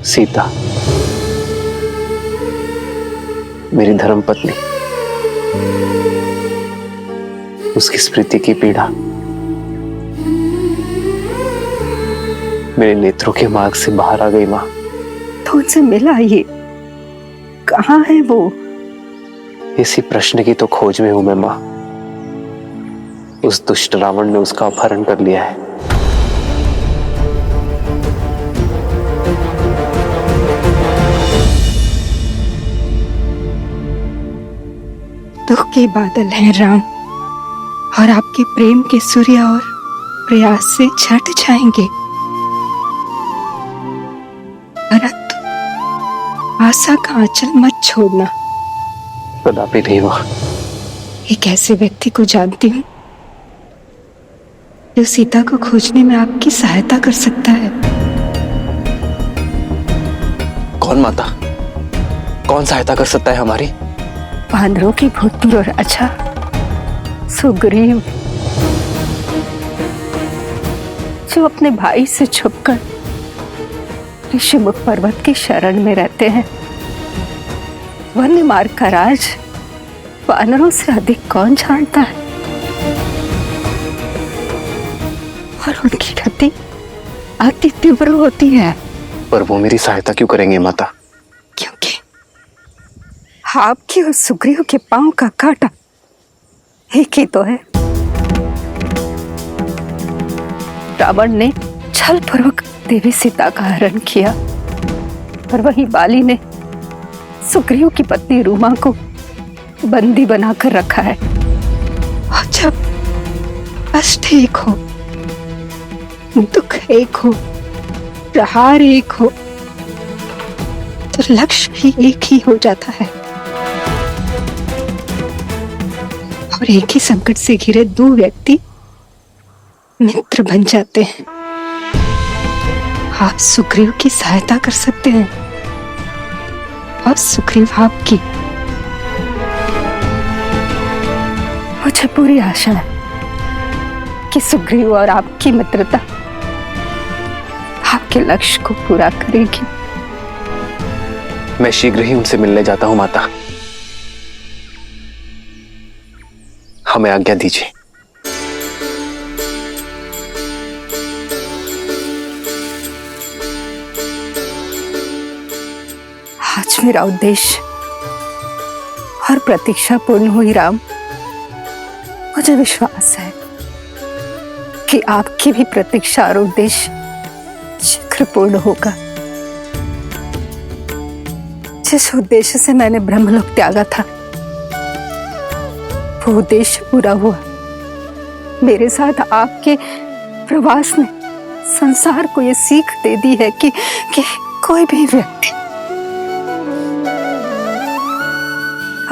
सीता, मेरी धर्मपत्नी, उसकी स्मृति की पीड़ा मेरे नेत्रों के मार्ग से बाहर आ गई। मां, तो उनसे मिला ये? कहाँ है वो? इसी प्रश्न की तो खोज में हूं मैं मां। उस दुष्ट रावण ने उसका अपहरण कर लिया है। के बादल हैं राम, और आपके प्रेम के सूर्य और प्रयास से छट जाएंगे, परंतु आशा का आंचल मत छोड़ना। कदापि नहीं मां। एक ऐसे व्यक्ति को जानती हूँ जो सीता को खोजने में आपकी सहायता कर सकता है। कौन माता? कौन सहायता कर सकता है हमारी? वानरों के भूतपूर्व राजा सुग्रीव, जो अपने भाई से छुपकर ऋषिमुख पर्वत की शरण में रहते हैं। वन्य मार्ग का राज वानरों से अधिक कौन जानता है, और उनकी गति अति तीव्र होती है। पर वो मेरी सहायता क्यों करेंगे माता? क्योंकि आपके और सुग्रीव के पांव का कांटा एक ही तो है। रावण ने छलपूर्वक देवी सीता का हरण किया, और वही बाली ने सुग्रीव की पत्नी रूमा को बंदी बनाकर रखा है। और जब कष्ट एक हो, दुख एक हो, प्रहार एक हो, तो लक्ष्य भी एक ही हो जाता है। और एक ही संकट से घिरे दो व्यक्ति मित्र बन जाते हैं। आप सुग्रीव की सहायता कर सकते हैं और सुग्रीव आपकी। मुझे पूरी आशा है कि सुग्रीव और आपकी मित्रता आपके लक्ष्य को पूरा करेगी। मैं शीघ्र ही उनसे मिलने जाता हूं माता। हमें आज्ञा दीजिए। आज मेरा उद्देश्य और प्रतीक्षा पूर्ण हुई राम। मुझे विश्वास है कि आपकी भी प्रतीक्षा और उद्देश्य शीघ्र पूर्ण होगा। जिस उद्देश्य से मैंने ब्रह्मलोक त्यागा था, वो उद्देश्य पूरा हुआ। मेरे साथ आपके प्रवास ने संसार को ये सीख दे दी है कि कोई भी व्यक्ति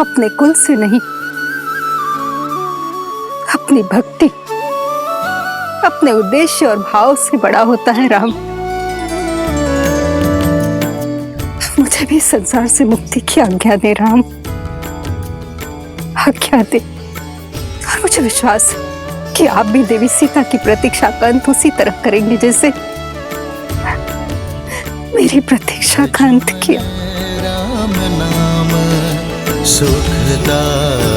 अपने कुल से नहीं, अपनी भक्ति, अपने उद्देश्य और भाव से बड़ा होता है राम। मुझे भी संसार से मुक्ति की आज्ञा दे राम, आज्ञा दे। और मुझे विश्वास है कि आप भी देवी सीता की प्रतीक्षा का अंत उसी तरह करेंगे जैसे मेरी प्रतीक्षा का अंत किया। राम नाम सुखदाई।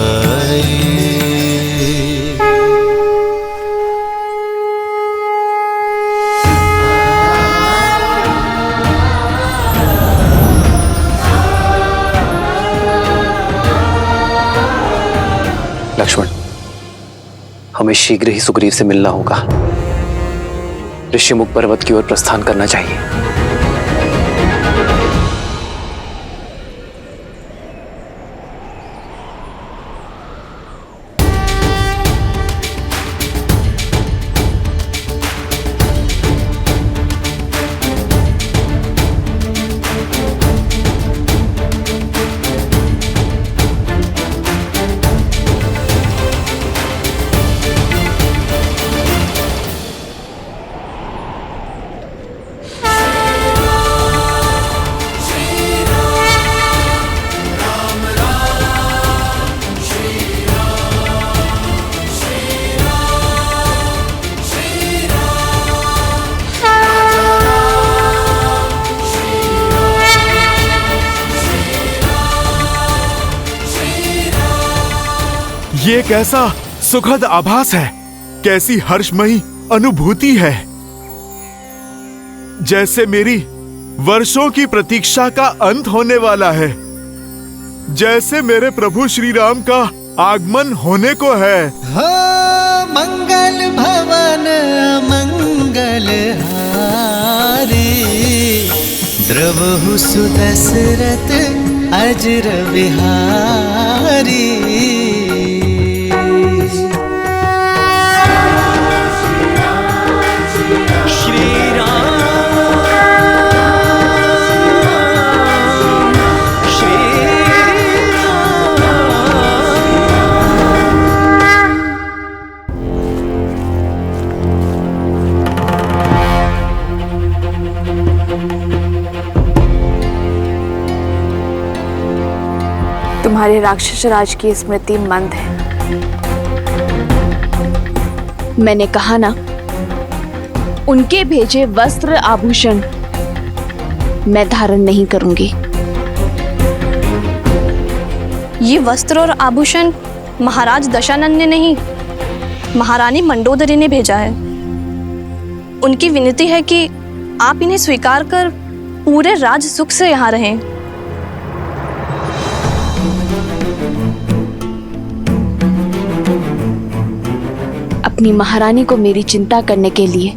लक्ष्मण, हमें शीघ्र ही सुग्रीव से मिलना होगा। ऋषिमुख पर्वत की ओर प्रस्थान करना चाहिए। ये कैसा सुखद आभास है, कैसी हर्षमयी अनुभूति है। जैसे मेरी वर्षों की प्रतीक्षा का अंत होने वाला है, जैसे मेरे प्रभु श्री राम का आगमन होने को है। हो मंगल भवन मंगल हारी, द्रवहु सुदशरथ अजर बिहारी। तुम्हारे राक्षस राज की स्मृति मंद है। मैंने कहा ना, उनके भेजे वस्त्र आभूषण मैं धारण नहीं करूंगी। ये वस्त्र और आभूषण महाराज दशानन ने नहीं, महारानी मंडोदरी ने भेजा है। उनकी विनती है कि आप इन्हें स्वीकार कर पूरे राज सुख से यहाँ रहें। अपनी महारानी को मेरी चिंता करने के लिए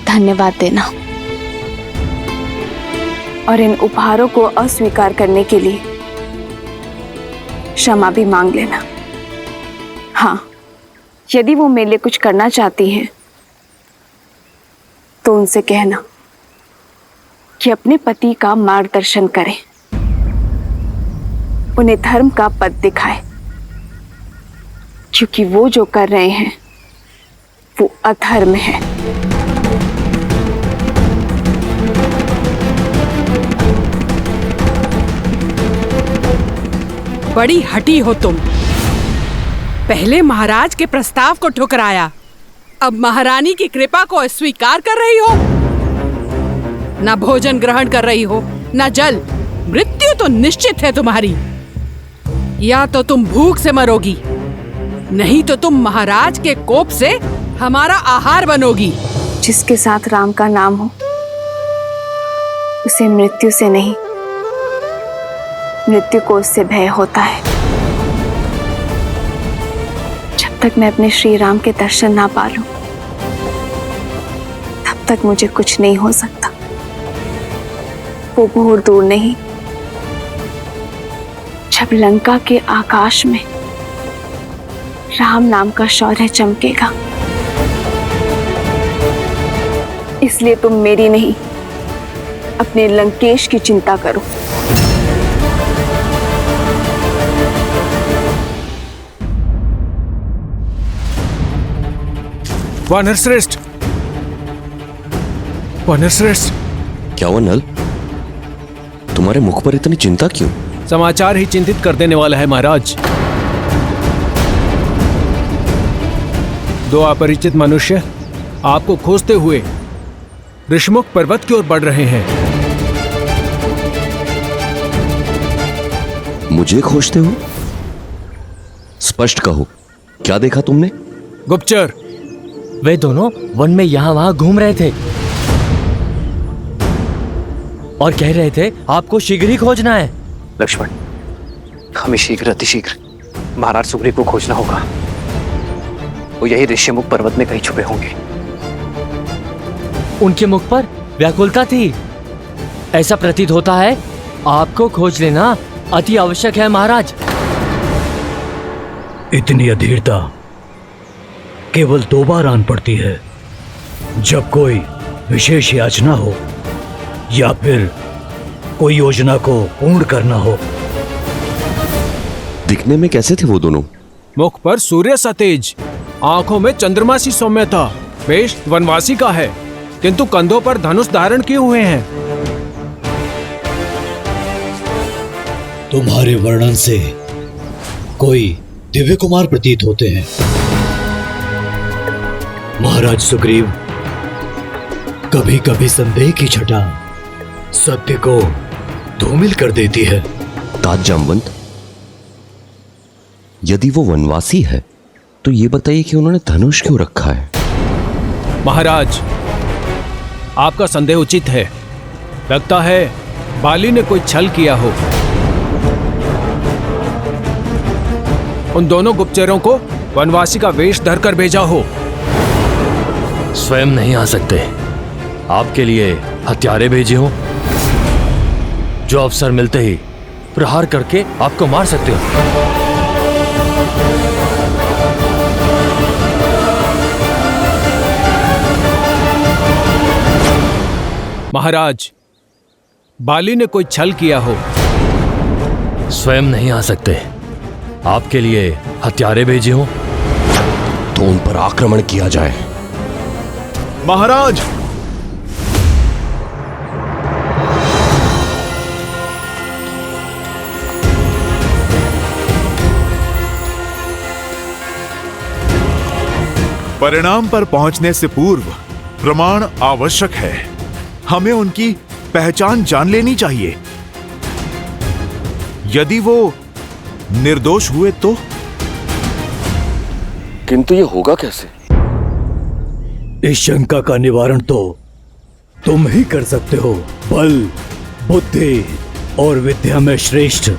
धन्यवाद देना और इन उपहारों को अस्वीकार करने के लिए क्षमा भी मांग लेना। हाँ, यदि वो मेरे लिए कुछ करना चाहती हैं तो उनसे कहना कि अपने पति का मार्गदर्शन करें, उन्हें धर्म का पथ दिखाए, क्योंकि वो जो कर रहे हैं वो अधर्म है। बड़ी हठी हो तुम। पहले महाराज के प्रस्ताव को ठुकराया, अब महारानी की कृपा को अस्वीकार कर रही हो। ना भोजन ग्रहण कर रही हो, ना जल। मृत्यु तो निश्चित है तुम्हारी। या तो तुम भूख से मरोगी, नहीं तो तुम महाराज के कोप से हमारा आहार बनोगी। जिसके साथ राम का नाम हो उसे मृत्यु से नहीं, मृत्यु को उससे भय होता है। जब तक मैं अपने श्री राम के दर्शन ना पा लूं, तब तक मुझे कुछ नहीं हो सकता। वो बहुत दूर नहीं, जब लंका के आकाश में राम नाम का शौर्य चमकेगा। इसलिए तुम मेरी नहीं, अपने लंकेश की चिंता करो। वानर श्रेष्ठ, वानर श्रेष्ठ। क्या हुआ नल? तुम्हारे मुख पर इतनी चिंता क्यों? समाचार ही चिंतित कर देने वाला है महाराज। दो अपरिचित मनुष्य आपको खोजते हुए ऋषमुख पर्वत की ओर बढ़ रहे हैं। मुझे खोजते हो? स्पष्ट कहो, क्या देखा तुमने? गुप्तचर, वे दोनों वन में यहाँ वहाँ घूम रहे थे और कह रहे थे आपको शीघ्र ही खोजना है। लक्ष्मण, हमें शीघ्र अतिशीघ्र महाराज सुग्रीव को खोजना होगा। वो यही ऋषिमुख पर्वत में कहीं छुपे होंगे। उनके मुख पर व्याकुलता थी। ऐसा प्रतीत होता है आपको खोज लेना अति आवश्यक है महाराज। इतनी अधीरता केवल 2 बार आन पड़ती है, जब कोई विशेष याचना हो या फिर कोई योजना को पूर्ण करना हो। दिखने में कैसे थे वो दोनों? मुख पर सूर्य सा तेज, आंखों में चंद्रमा सी सौम्यता। वेश वनवासी का है, किंतु कंधों पर धनुष धारण किए हुए हैं। तुम्हारे वर्णन से कोई दिव्य कुमार प्रतीत होते हैं। महाराज सुग्रीव, कभी कभी संदेह की छटा सत्य को धूमिल कर देती है। तात जामवंत, यदि वो वनवासी है तो ये बताइए कि उन्होंने धनुष क्यों रखा है? महाराज, आपका संदेह उचित है। लगता है बाली ने कोई छल किया हो। उन दोनों गुप्तचरों को वनवासी का वेश धरकर भेजा हो। स्वयं नहीं आ सकते, आपके लिए हत्यारे भेजे हो जो अवसर मिलते ही प्रहार करके आपको मार सकते हो। महाराज, बाली ने कोई छल किया हो। स्वयं नहीं आ सकते, आपके लिए हत्यारे भेजे हो तो उन पर आक्रमण किया जाए। महाराज, परिणाम पर पहुंचने से पूर्व प्रमाण आवश्यक है। हमें उनकी पहचान जान लेनी चाहिए। यदि वो निर्दोष हुए तो? किंतु ये होगा कैसे? इस शंका का निवारण तो तुम ही कर सकते हो, बल, बुद्धि और विद्या में श्रेष्ठ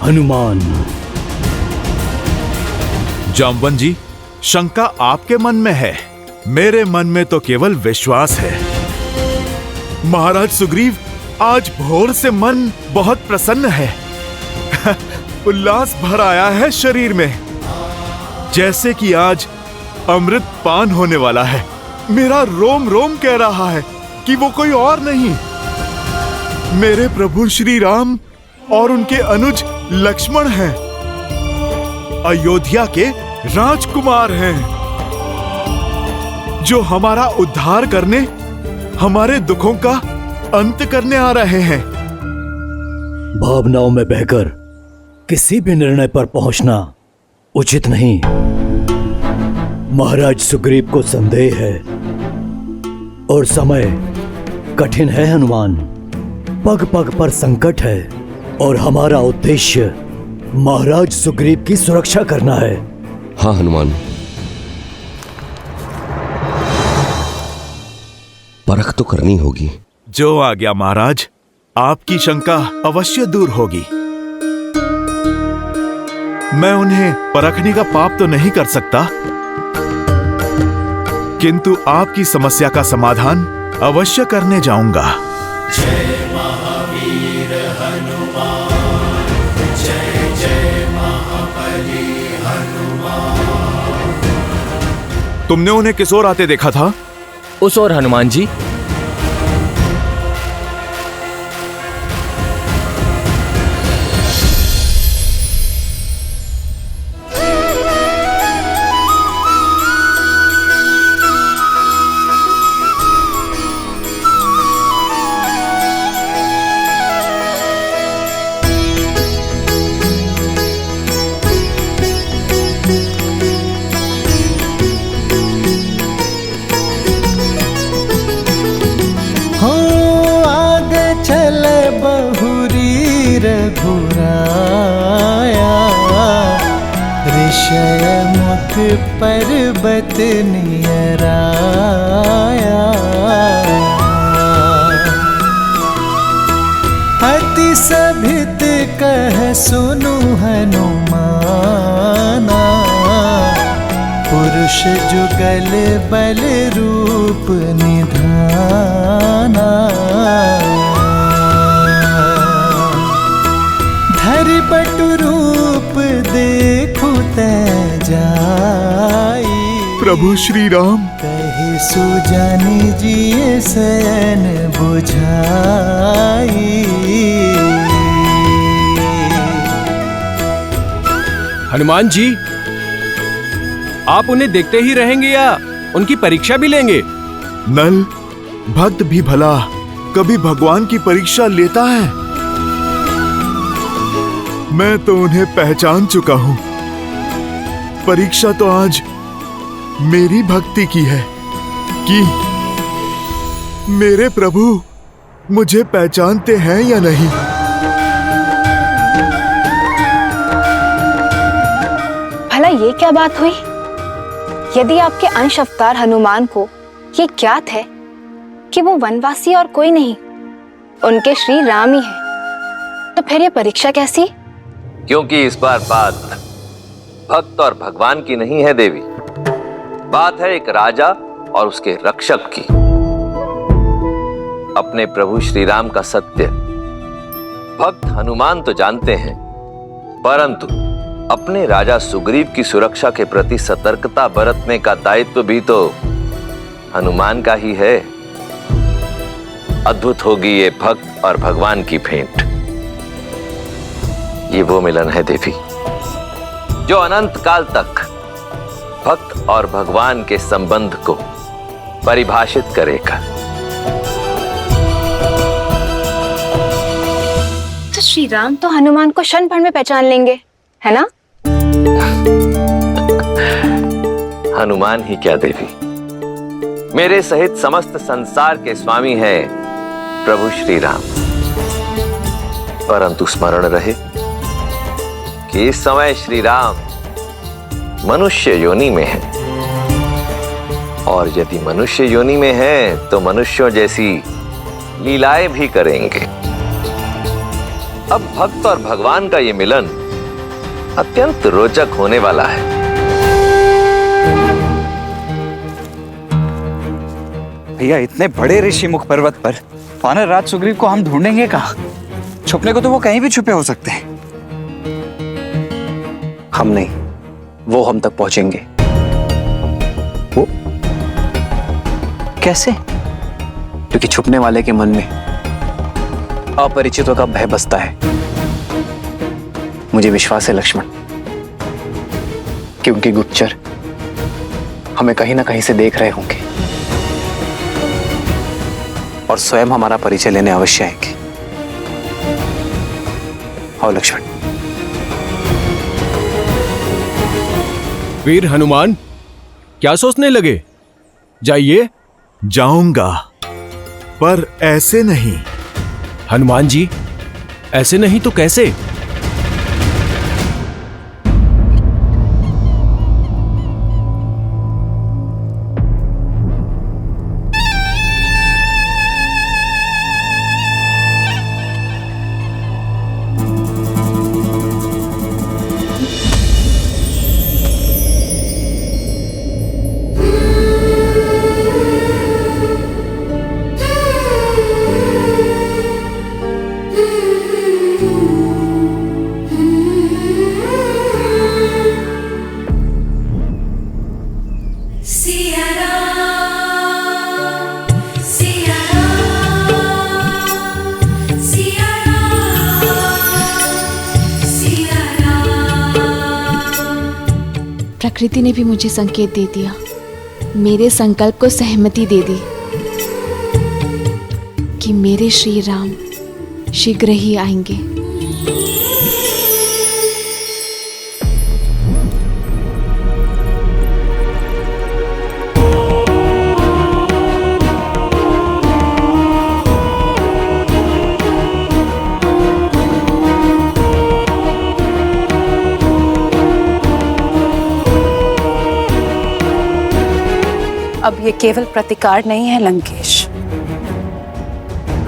हनुमान। जामवन जी, शंका आपके मन में है, मेरे मन में तो केवल विश्वास है। महाराज सुग्रीव, आज भोर से मन बहुत प्रसन्न है। उल्लास भर आया है शरीर में, जैसे कि आज अमृत पान होने वाला है। मेरा रोम रोम कह रहा है कि वो कोई और नहीं, मेरे प्रभु श्री राम और उनके अनुज लक्ष्मण हैं, अयोध्या के राजकुमार हैं, जो हमारा उद्धार करने, हमारे दुखों का अंत करने आ रहे हैं। भावनाओं में बहकर किसी भी निर्णय पर पहुंचना उचित नहीं। महाराज सुग्रीव को संदेह है और समय कठिन है हनुमान। पग पग पर संकट है और हमारा उद्देश्य महाराज सुग्रीव की सुरक्षा करना है। हाँ हनुमान, परख तो करनी होगी। जो आ गया महाराज, आपकी शंका अवश्य दूर होगी। मैं उन्हें परखने का पाप तो नहीं कर सकता, किंतु आपकी समस्या का समाधान अवश्य करने जाऊंगा। जय महावीर हनुमान, जय जय महाबली हनुमान। तुमने उन्हें किस ओर आते देखा था? उस ओर हनुमान जी। मुख पर्वत नियराया, अति सभित कह सुनु हनुमाना, पुरुष जुगल बल रूप निधाना, धरि बटु रूप देखु जाई, प्रभु श्री राम कहे सुजानी जिये सैन बुझाई। हनुमान जी, आप उन्हें देखते ही रहेंगे या उनकी परीक्षा भी लेंगे? नल, भक्त भी भला कभी भगवान की परीक्षा लेता है? मैं तो उन्हें पहचान चुका हूं। परीक्षा तो आज मेरी भक्ति की है कि मेरे प्रभु मुझे पहचानते हैं या नहीं। भला ये क्या बात हुई? यदि आपके अंश अवतार हनुमान को ये ज्ञात है कि वो वनवासी और कोई नहीं, उनके श्री राम ही है, तो फिर ये परीक्षा कैसी? क्योंकि इस बार बात भक्त और भगवान की नहीं है देवी, बात है एक राजा और उसके रक्षक की। अपने प्रभु श्री राम का सत्य भक्त हनुमान तो जानते हैं, परंतु अपने राजा सुग्रीव की सुरक्षा के प्रति सतर्कता बरतने का दायित्व भी तो हनुमान का ही है। अद्भुत होगी ये भक्त और भगवान की भेंट। ये वो मिलन है देवी जो अनंत काल तक भक्त और भगवान के संबंध को परिभाषित करेगा। तो श्री राम तो हनुमान को क्षण भर में पहचान लेंगे, है ना? हनुमान ही क्या देवी, मेरे सहित समस्त संसार के स्वामी हैं प्रभु श्री राम। परंतु स्मरण रहे कि इस समय श्री राम मनुष्य योनि में है, और यदि मनुष्य योनि में है तो मनुष्यों जैसी लीलाएं भी करेंगे। अब भक्त और भगवान का ये मिलन अत्यंत रोचक होने वाला है। भैया, इतने बड़े ऋषि मुख पर्वत पर वानर राज सुग्रीव को हम ढूंढेंगे कहाँ? छुपने को तो वो कहीं भी छुपे हो सकते हैं। हम नहीं, वो हम तक पहुंचेंगे। वो कैसे? क्योंकि छुपने वाले के मन में अपरिचितों का भय बसता है। मुझे विश्वास है लक्ष्मण कि उनके गुप्तचर हमें कहीं ना कहीं से देख रहे होंगे और स्वयं हमारा परिचय लेने अवश्य आएंगे। आओ लक्ष्मण। वीर हनुमान, क्या सोचने लगे? जाइए। जाऊंगा, पर ऐसे नहीं। हनुमान जी, ऐसे नहीं तो कैसे? प्रकृति ने भी मुझे संकेत दे दिया, मेरे संकल्प को सहमति दे दी कि मेरे श्री राम शीघ्र ही आएंगे। अब ये केवल प्रतिकार नहीं है लंकेश,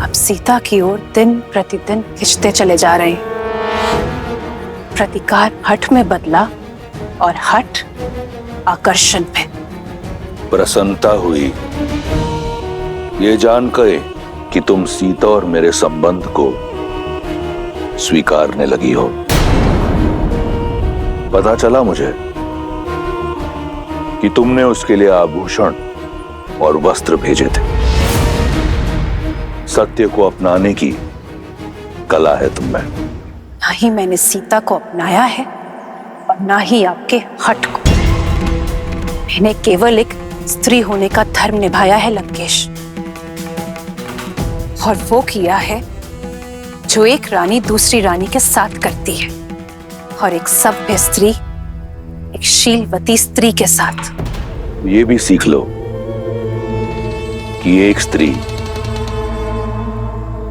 अब सीता की ओर दिन प्रतिदिन खिंचते चले जा रहे हैं। प्रतिकार हठ में बदला और हठ आकर्षण में। प्रसन्नता हुई ये जानकर कि तुम सीता और मेरे संबंध को स्वीकारने लगी हो। पता चला मुझे कि तुमने उसके लिए आभूषण और वस्त्र भेजे थे। सत्य को अपनाने की कला है तुम में। ना ही मैंने सीता को अपनाया है और ना ही आपके हठ को। मैंने केवल एक स्त्री होने का धर्म निभाया है लंकेश, और वो किया है जो एक रानी दूसरी रानी के साथ करती है, और एक सभ्य स्त्री एक शीलवती स्त्री के साथ। ये भी सीख लो कि एक स्त्री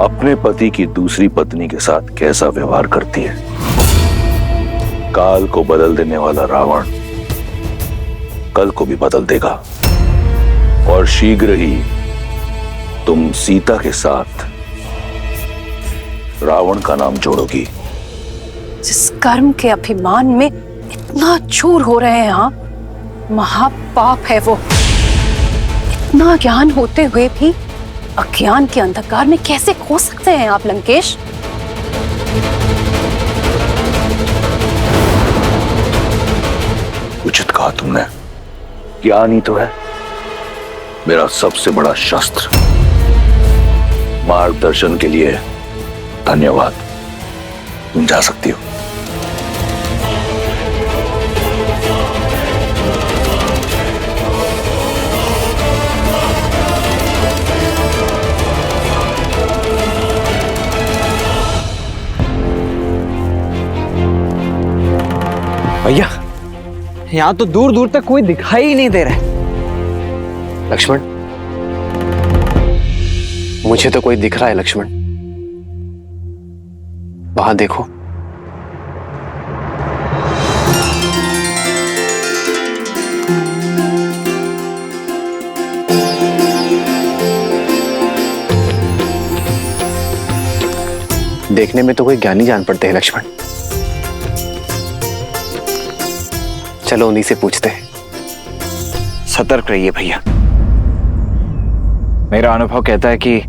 अपने पति की दूसरी पत्नी के साथ कैसा व्यवहार करती है। काल को बदल देने वाला रावण कल को भी बदल देगा, और शीघ्र ही तुम सीता के साथ रावण का नाम जोड़ोगी। जिस कर्म के अभिमान में इतना चूर हो रहे हैं आप, महापाप है वो। इतना ज्ञान होते हुए भी अज्ञान के अंधकार में कैसे खो सकते हैं आप लंकेश? उचित कहा तुमने। ज्ञान ही तो है मेरा सबसे बड़ा शस्त्र। मार्गदर्शन के लिए धन्यवाद। तुम जा सकती हो। भैया, यहाँ तो दूर दूर तक कोई दिखाई ही नहीं दे रहा है। लक्ष्मण, मुझे तो कोई दिख रहा है लक्ष्मण। वहां देखो। देखने में तो कोई ज्ञानी जान पड़ते हैं लक्ष्मण। चलो उन्हीं से पूछते हैं। सतर्क रहिए भैया। मेरा अनुभव कहता है कि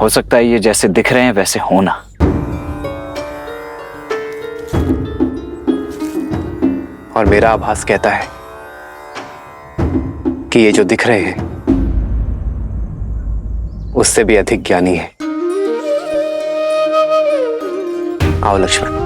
हो सकता है ये जैसे दिख रहे हैं वैसे होना। और मेरा आभास कहता है कि ये जो दिख रहे हैं उससे भी अधिक ज्ञानी है। आओ लक्ष्मण।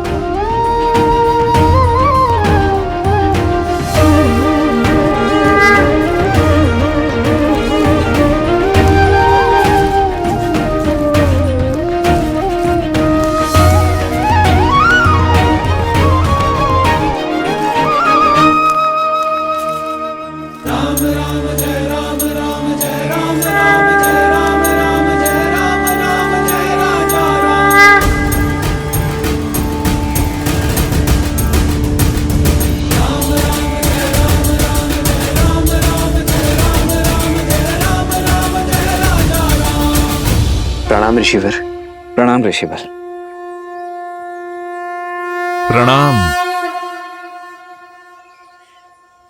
प्रणाम ऋषिवर। प्रणाम ऋषिवर। प्रणाम।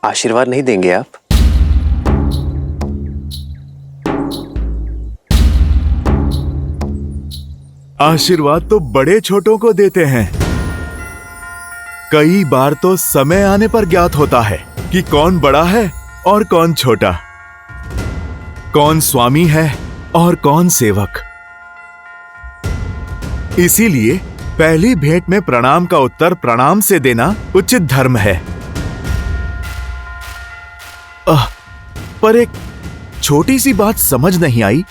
आशीर्वाद नहीं देंगे आप? आशीर्वाद तो बड़े छोटों को देते हैं। कई बार तो समय आने पर ज्ञात होता है कि कौन बड़ा है और कौन छोटा, कौन स्वामी है और कौन सेवक। इसीलिए पहली भेंट में प्रणाम का उत्तर प्रणाम से देना उचित धर्म है। पर एक छोटी सी बात समझ नहीं आई।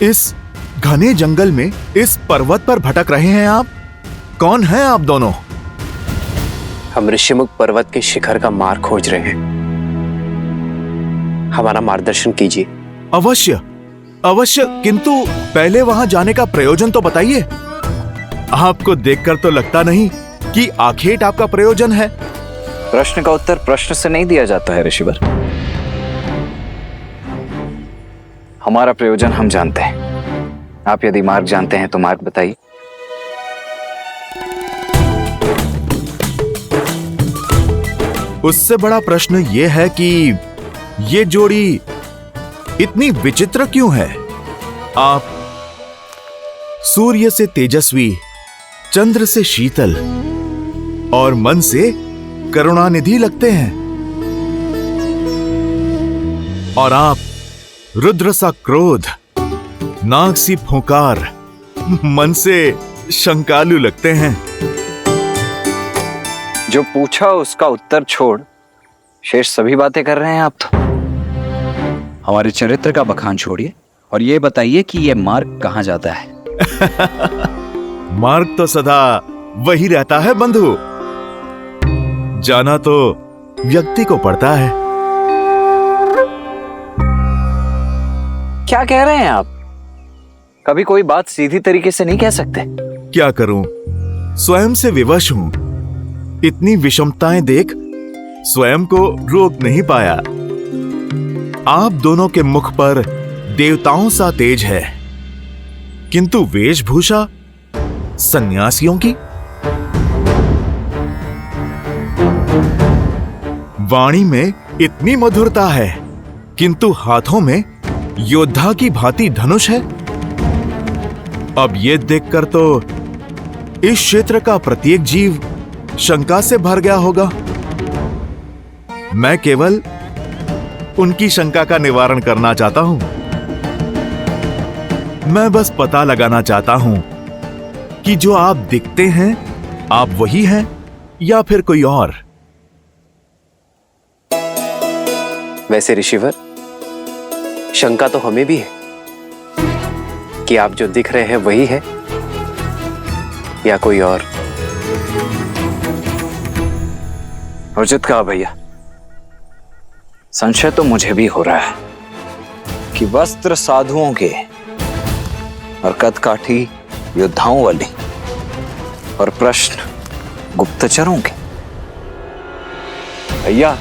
इस घने जंगल में इस पर्वत पर भटक रहे हैं आप। कौन हैं आप दोनों? हम ऋषिमुख पर्वत के शिखर का मार्ग खोज रहे हैं। हमारा मार्गदर्शन कीजिए। अवश्य अवश्य, किंतु पहले वहां जाने का प्रयोजन तो बताइए। आपको देखकर तो लगता नहीं कि आखेट आपका प्रयोजन है। प्रश्न का उत्तर प्रश्न से नहीं दिया जाता है ऋषिवर। हमारा प्रयोजन हम जानते हैं। आप यदि मार्ग जानते हैं तो मार्ग बताइए। उससे बड़ा प्रश्न यह है कि ये जोड़ी इतनी विचित्र क्यों है? आप सूर्य से तेजस्वी, चंद्र से शीतल और मन से करुणानिधि लगते हैं, और आप रुद्र सा क्रोध, नाग सी फुंकार, मन से शंकालु लगते हैं। जो पूछा उसका उत्तर छोड़ शेष सभी बातें कर रहे हैं आप तो। हमारे चरित्र का बखान छोड़िए और ये बताइए कि ये मार्ग कहां जाता है? मार्ग तो सदा वही रहता है बंधु। जाना तो व्यक्ति को पड़ता है। क्या कह रहे हैं आप? कभी कोई बात सीधी तरीके से नहीं कह सकते। क्या करूं, स्वयं से विवश हूं। इतनी विषमताएं देख स्वयं को रोक नहीं पाया। आप दोनों के मुख पर देवताओं सा तेज है, किंतु वेशभूषा सन्यासियों की। वाणी में इतनी मधुरता है, किंतु हाथों में योद्धा की भांति धनुष है। अब ये देखकर तो इस क्षेत्र का प्रत्येक जीव शंका से भर गया होगा। मैं केवल उनकी शंका का निवारण करना चाहता हूं। मैं बस पता लगाना चाहता हूं कि जो आप दिखते हैं आप वही हैं या फिर कोई और। वैसे ऋषिवर, शंका तो हमें भी है कि आप जो दिख रहे हैं वही है या कोई और। उचित कहा भैया। संशय तो मुझे भी हो रहा है कि वस्त्र साधुओं के और कदकाठी योद्धाओं वाले और प्रश्न गुप्तचरों के। भैया,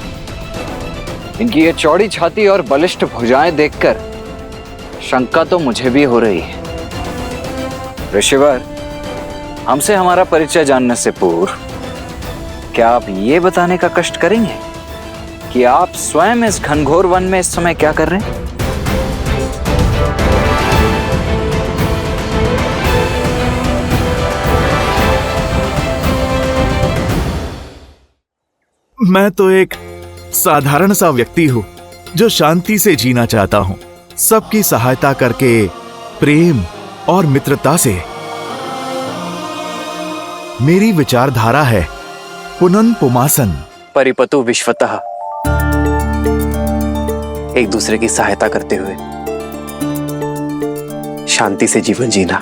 इनकी ये चौड़ी छाती और बलिष्ठ भुजाएं देखकर शंका तो मुझे भी हो रही है। ऋषिवर, हमसे हमारा परिचय जानने से पूर्व क्या आप ये बताने का कष्ट करेंगे कि आप स्वयं इस घनघोर वन में इस समय क्या कर रहे हैं? मैं तो एक साधारण सा व्यक्ति हूँ जो शांति से जीना चाहता हूँ, सबकी सहायता करके, प्रेम और मित्रता से। मेरी विचारधारा है पुनन पुमासन। परिपतु विश्वतः, एक दूसरे की सहायता करते हुए शांति से जीवन जीना।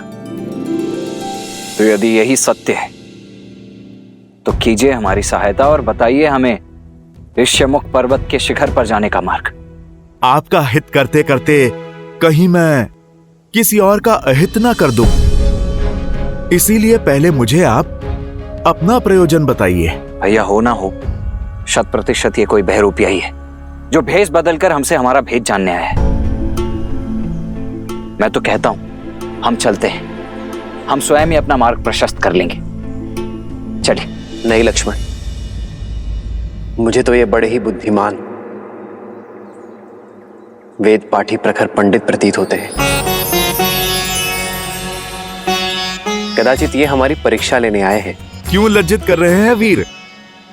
तो यदि यही सत्य है तो कीजिए हमारी सहायता और बताइए हमें ऋष्यमुख पर्वत के शिखर पर जाने का मार्ग। आपका हित करते करते कहीं मैं किसी और का अहित ना कर दूं, इसीलिए पहले मुझे आप अपना प्रयोजन बताइए। भैया, हो ना हो 100% ये कोई बहरूपिया ही है जो भेष बदलकर हमसे हमारा भेद जानने आया है। मैं तो कहता हूं हम चलते हैं, हम स्वयं ही अपना मार्ग प्रशस्त कर लेंगे। चलिए। नहीं लक्ष्मण, मुझे तो ये बड़े ही बुद्धिमान, वेद पाठी प्रखर पंडित प्रतीत होते हैं। कदाचित ये हमारी परीक्षा लेने आए हैं। क्यों लज्जित कर रहे हैं वीर?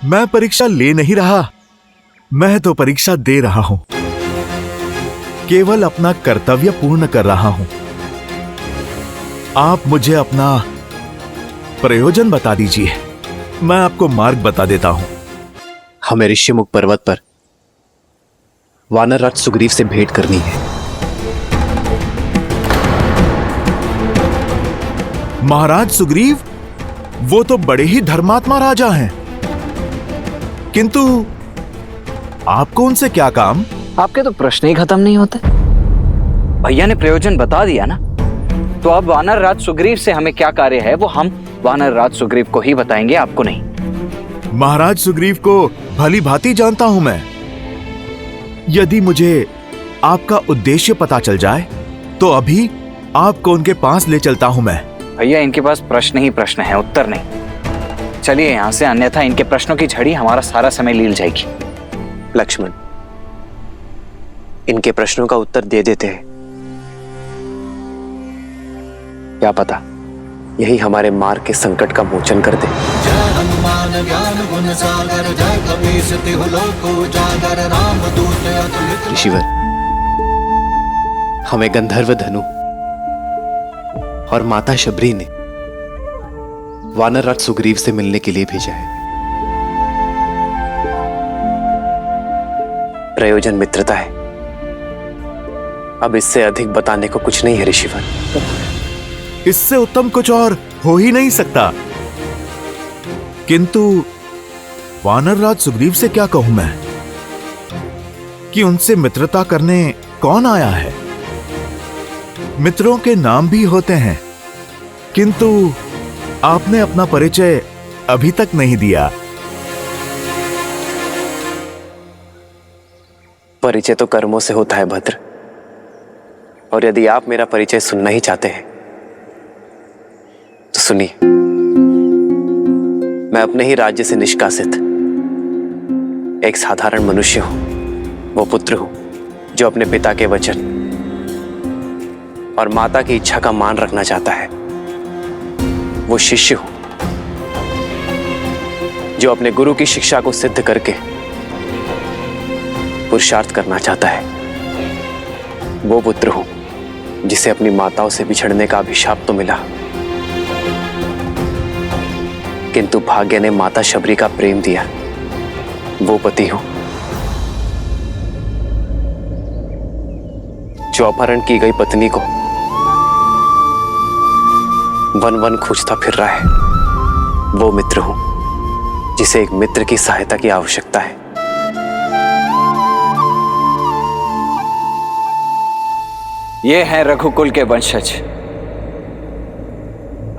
मैं परीक्षा ले नहीं रहा, मैं तो परीक्षा दे रहा हूं। केवल अपना कर्तव्य पूर्ण कर रहा हूं। आप मुझे अपना प्रयोजन बता दीजिए, मैं आपको मार्ग बता देता हूं। हमें ऋष्यमुख पर्वत पर वानरराज सुग्रीव से भेंट करनी है। महाराज सुग्रीव, वो तो बड़े ही धर्मात्मा राजा हैं, किंतु आपको उनसे क्या काम? आपके तो प्रश्न ही खत्म नहीं होते। भैया ने प्रयोजन बता दिया ना, तो अब वानर राज सुग्रीव से हमें क्या कार्य है वो हम वानर राज सुग्रीव को ही बताएंगे, आपको नहीं। महाराज सुग्रीव को भली भांति जानता हूं मैं। यदि मुझे आपका उद्देश्य पता चल जाए तो अभी आपको उनके पास ले चलता हूं मैं। भैया, इनके पास प्रश्न ही प्रश्न है, उत्तर नहीं। चलिए यहां से, अन्यथा इनके प्रश्नों की झड़ी हमारा सारा समय लील जाएगी। लक्ष्मण, इनके प्रश्नों का उत्तर दे देते हैं, क्या पता यही हमारे मार्ग के संकट का मोचन कर दे। जय हनुमान ज्ञान गुण सागर, जय कपीस तिहु लोक उजागर, रामदूत अतुलित। ऋषिवर, हमें गंधर्व धनु और माता शबरी ने वानरराज सुग्रीव से मिलने के लिए भेजा है। प्रयोजन मित्रता है, अब इससे अधिक बताने को कुछ नहीं है ऋषिवर। इससे उत्तम कुछ और हो ही नहीं सकता। किंतु वानरराज सुग्रीव से क्या कहूं मैं कि उनसे मित्रता करने कौन आया है? मित्रों के नाम भी होते हैं, किंतु आपने अपना परिचय अभी तक नहीं दिया। परिचय तो कर्मों से होता है भद्र, और यदि आप मेरा परिचय सुनना ही चाहते हैं तो सुनिए। मैं अपने ही राज्य से निष्कासित एक साधारण मनुष्य हूं, वो पुत्र हूं जो अपने पिता के वचन और माता की इच्छा का मान रखना चाहता है। वो शिष्य हूं जो अपने गुरु की शिक्षा को सिद्ध करके पुरुषार्थ करना चाहता है। वो पुत्र हूं जिसे अपनी माताओं से बिछड़ने का अभिशाप तो मिला, किंतु भाग्य ने माता शबरी का प्रेम दिया। वो पति हूं जो अपहरण की गई पत्नी को वन वन खोजता फिर रहा है। वो मित्र हूं जिसे एक मित्र की सहायता की आवश्यकता है। ये हैं रघुकुल के वंशज,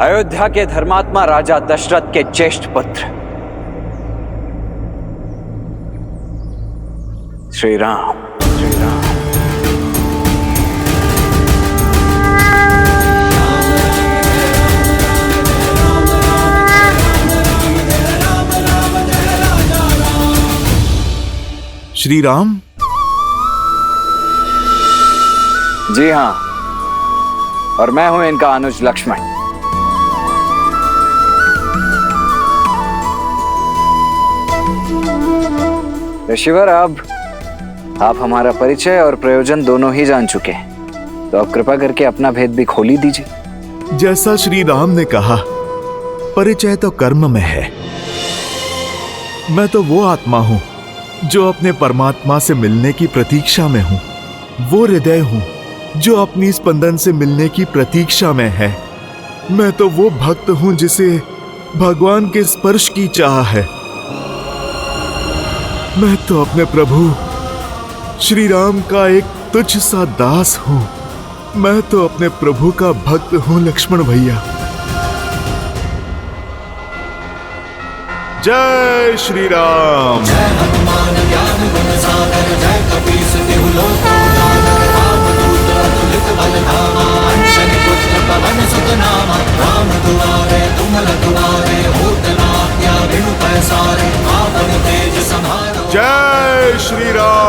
अयोध्या के धर्मात्मा राजा दशरथ के ज्येष्ठ पुत्र श्री राम। श्री राम। जी हाँ, और मैं हूं इनका अनुज लक्ष्मण। ऋषिवर, अब आप हमारा परिचय और प्रयोजन दोनों ही जान चुके हैं, तो अब कृपा करके अपना भेद भी खोल ही दीजिए। जैसा श्री राम ने कहा, परिचय तो कर्म में है। मैं तो वो आत्मा हूं जो अपने परमात्मा से मिलने की प्रतीक्षा में हूं। वो हृदय हूं जो अपनी स्पंदन से मिलने की प्रतीक्षा में है। मैं तो वो भक्त हूं जिसे भगवान के स्पर्श की चाह है। मैं तो अपने प्रभु श्री राम का एक तुच्छ सा दास हूं। मैं तो अपने प्रभु का भक्त हूं लक्ष्मण भैया। जय श्री राम। जय हनुमान ज्ञान गुण सागर, जय कपीस तिहु लोक उजागर, रामदूत अतुलित बल धामा, अंजनी पुत्र पवन सुत नामा, राम दुआरे तुम रखवारे, होत न आज्ञा बिनु पैसारे, आपन तेज समारो। जय श्री राम।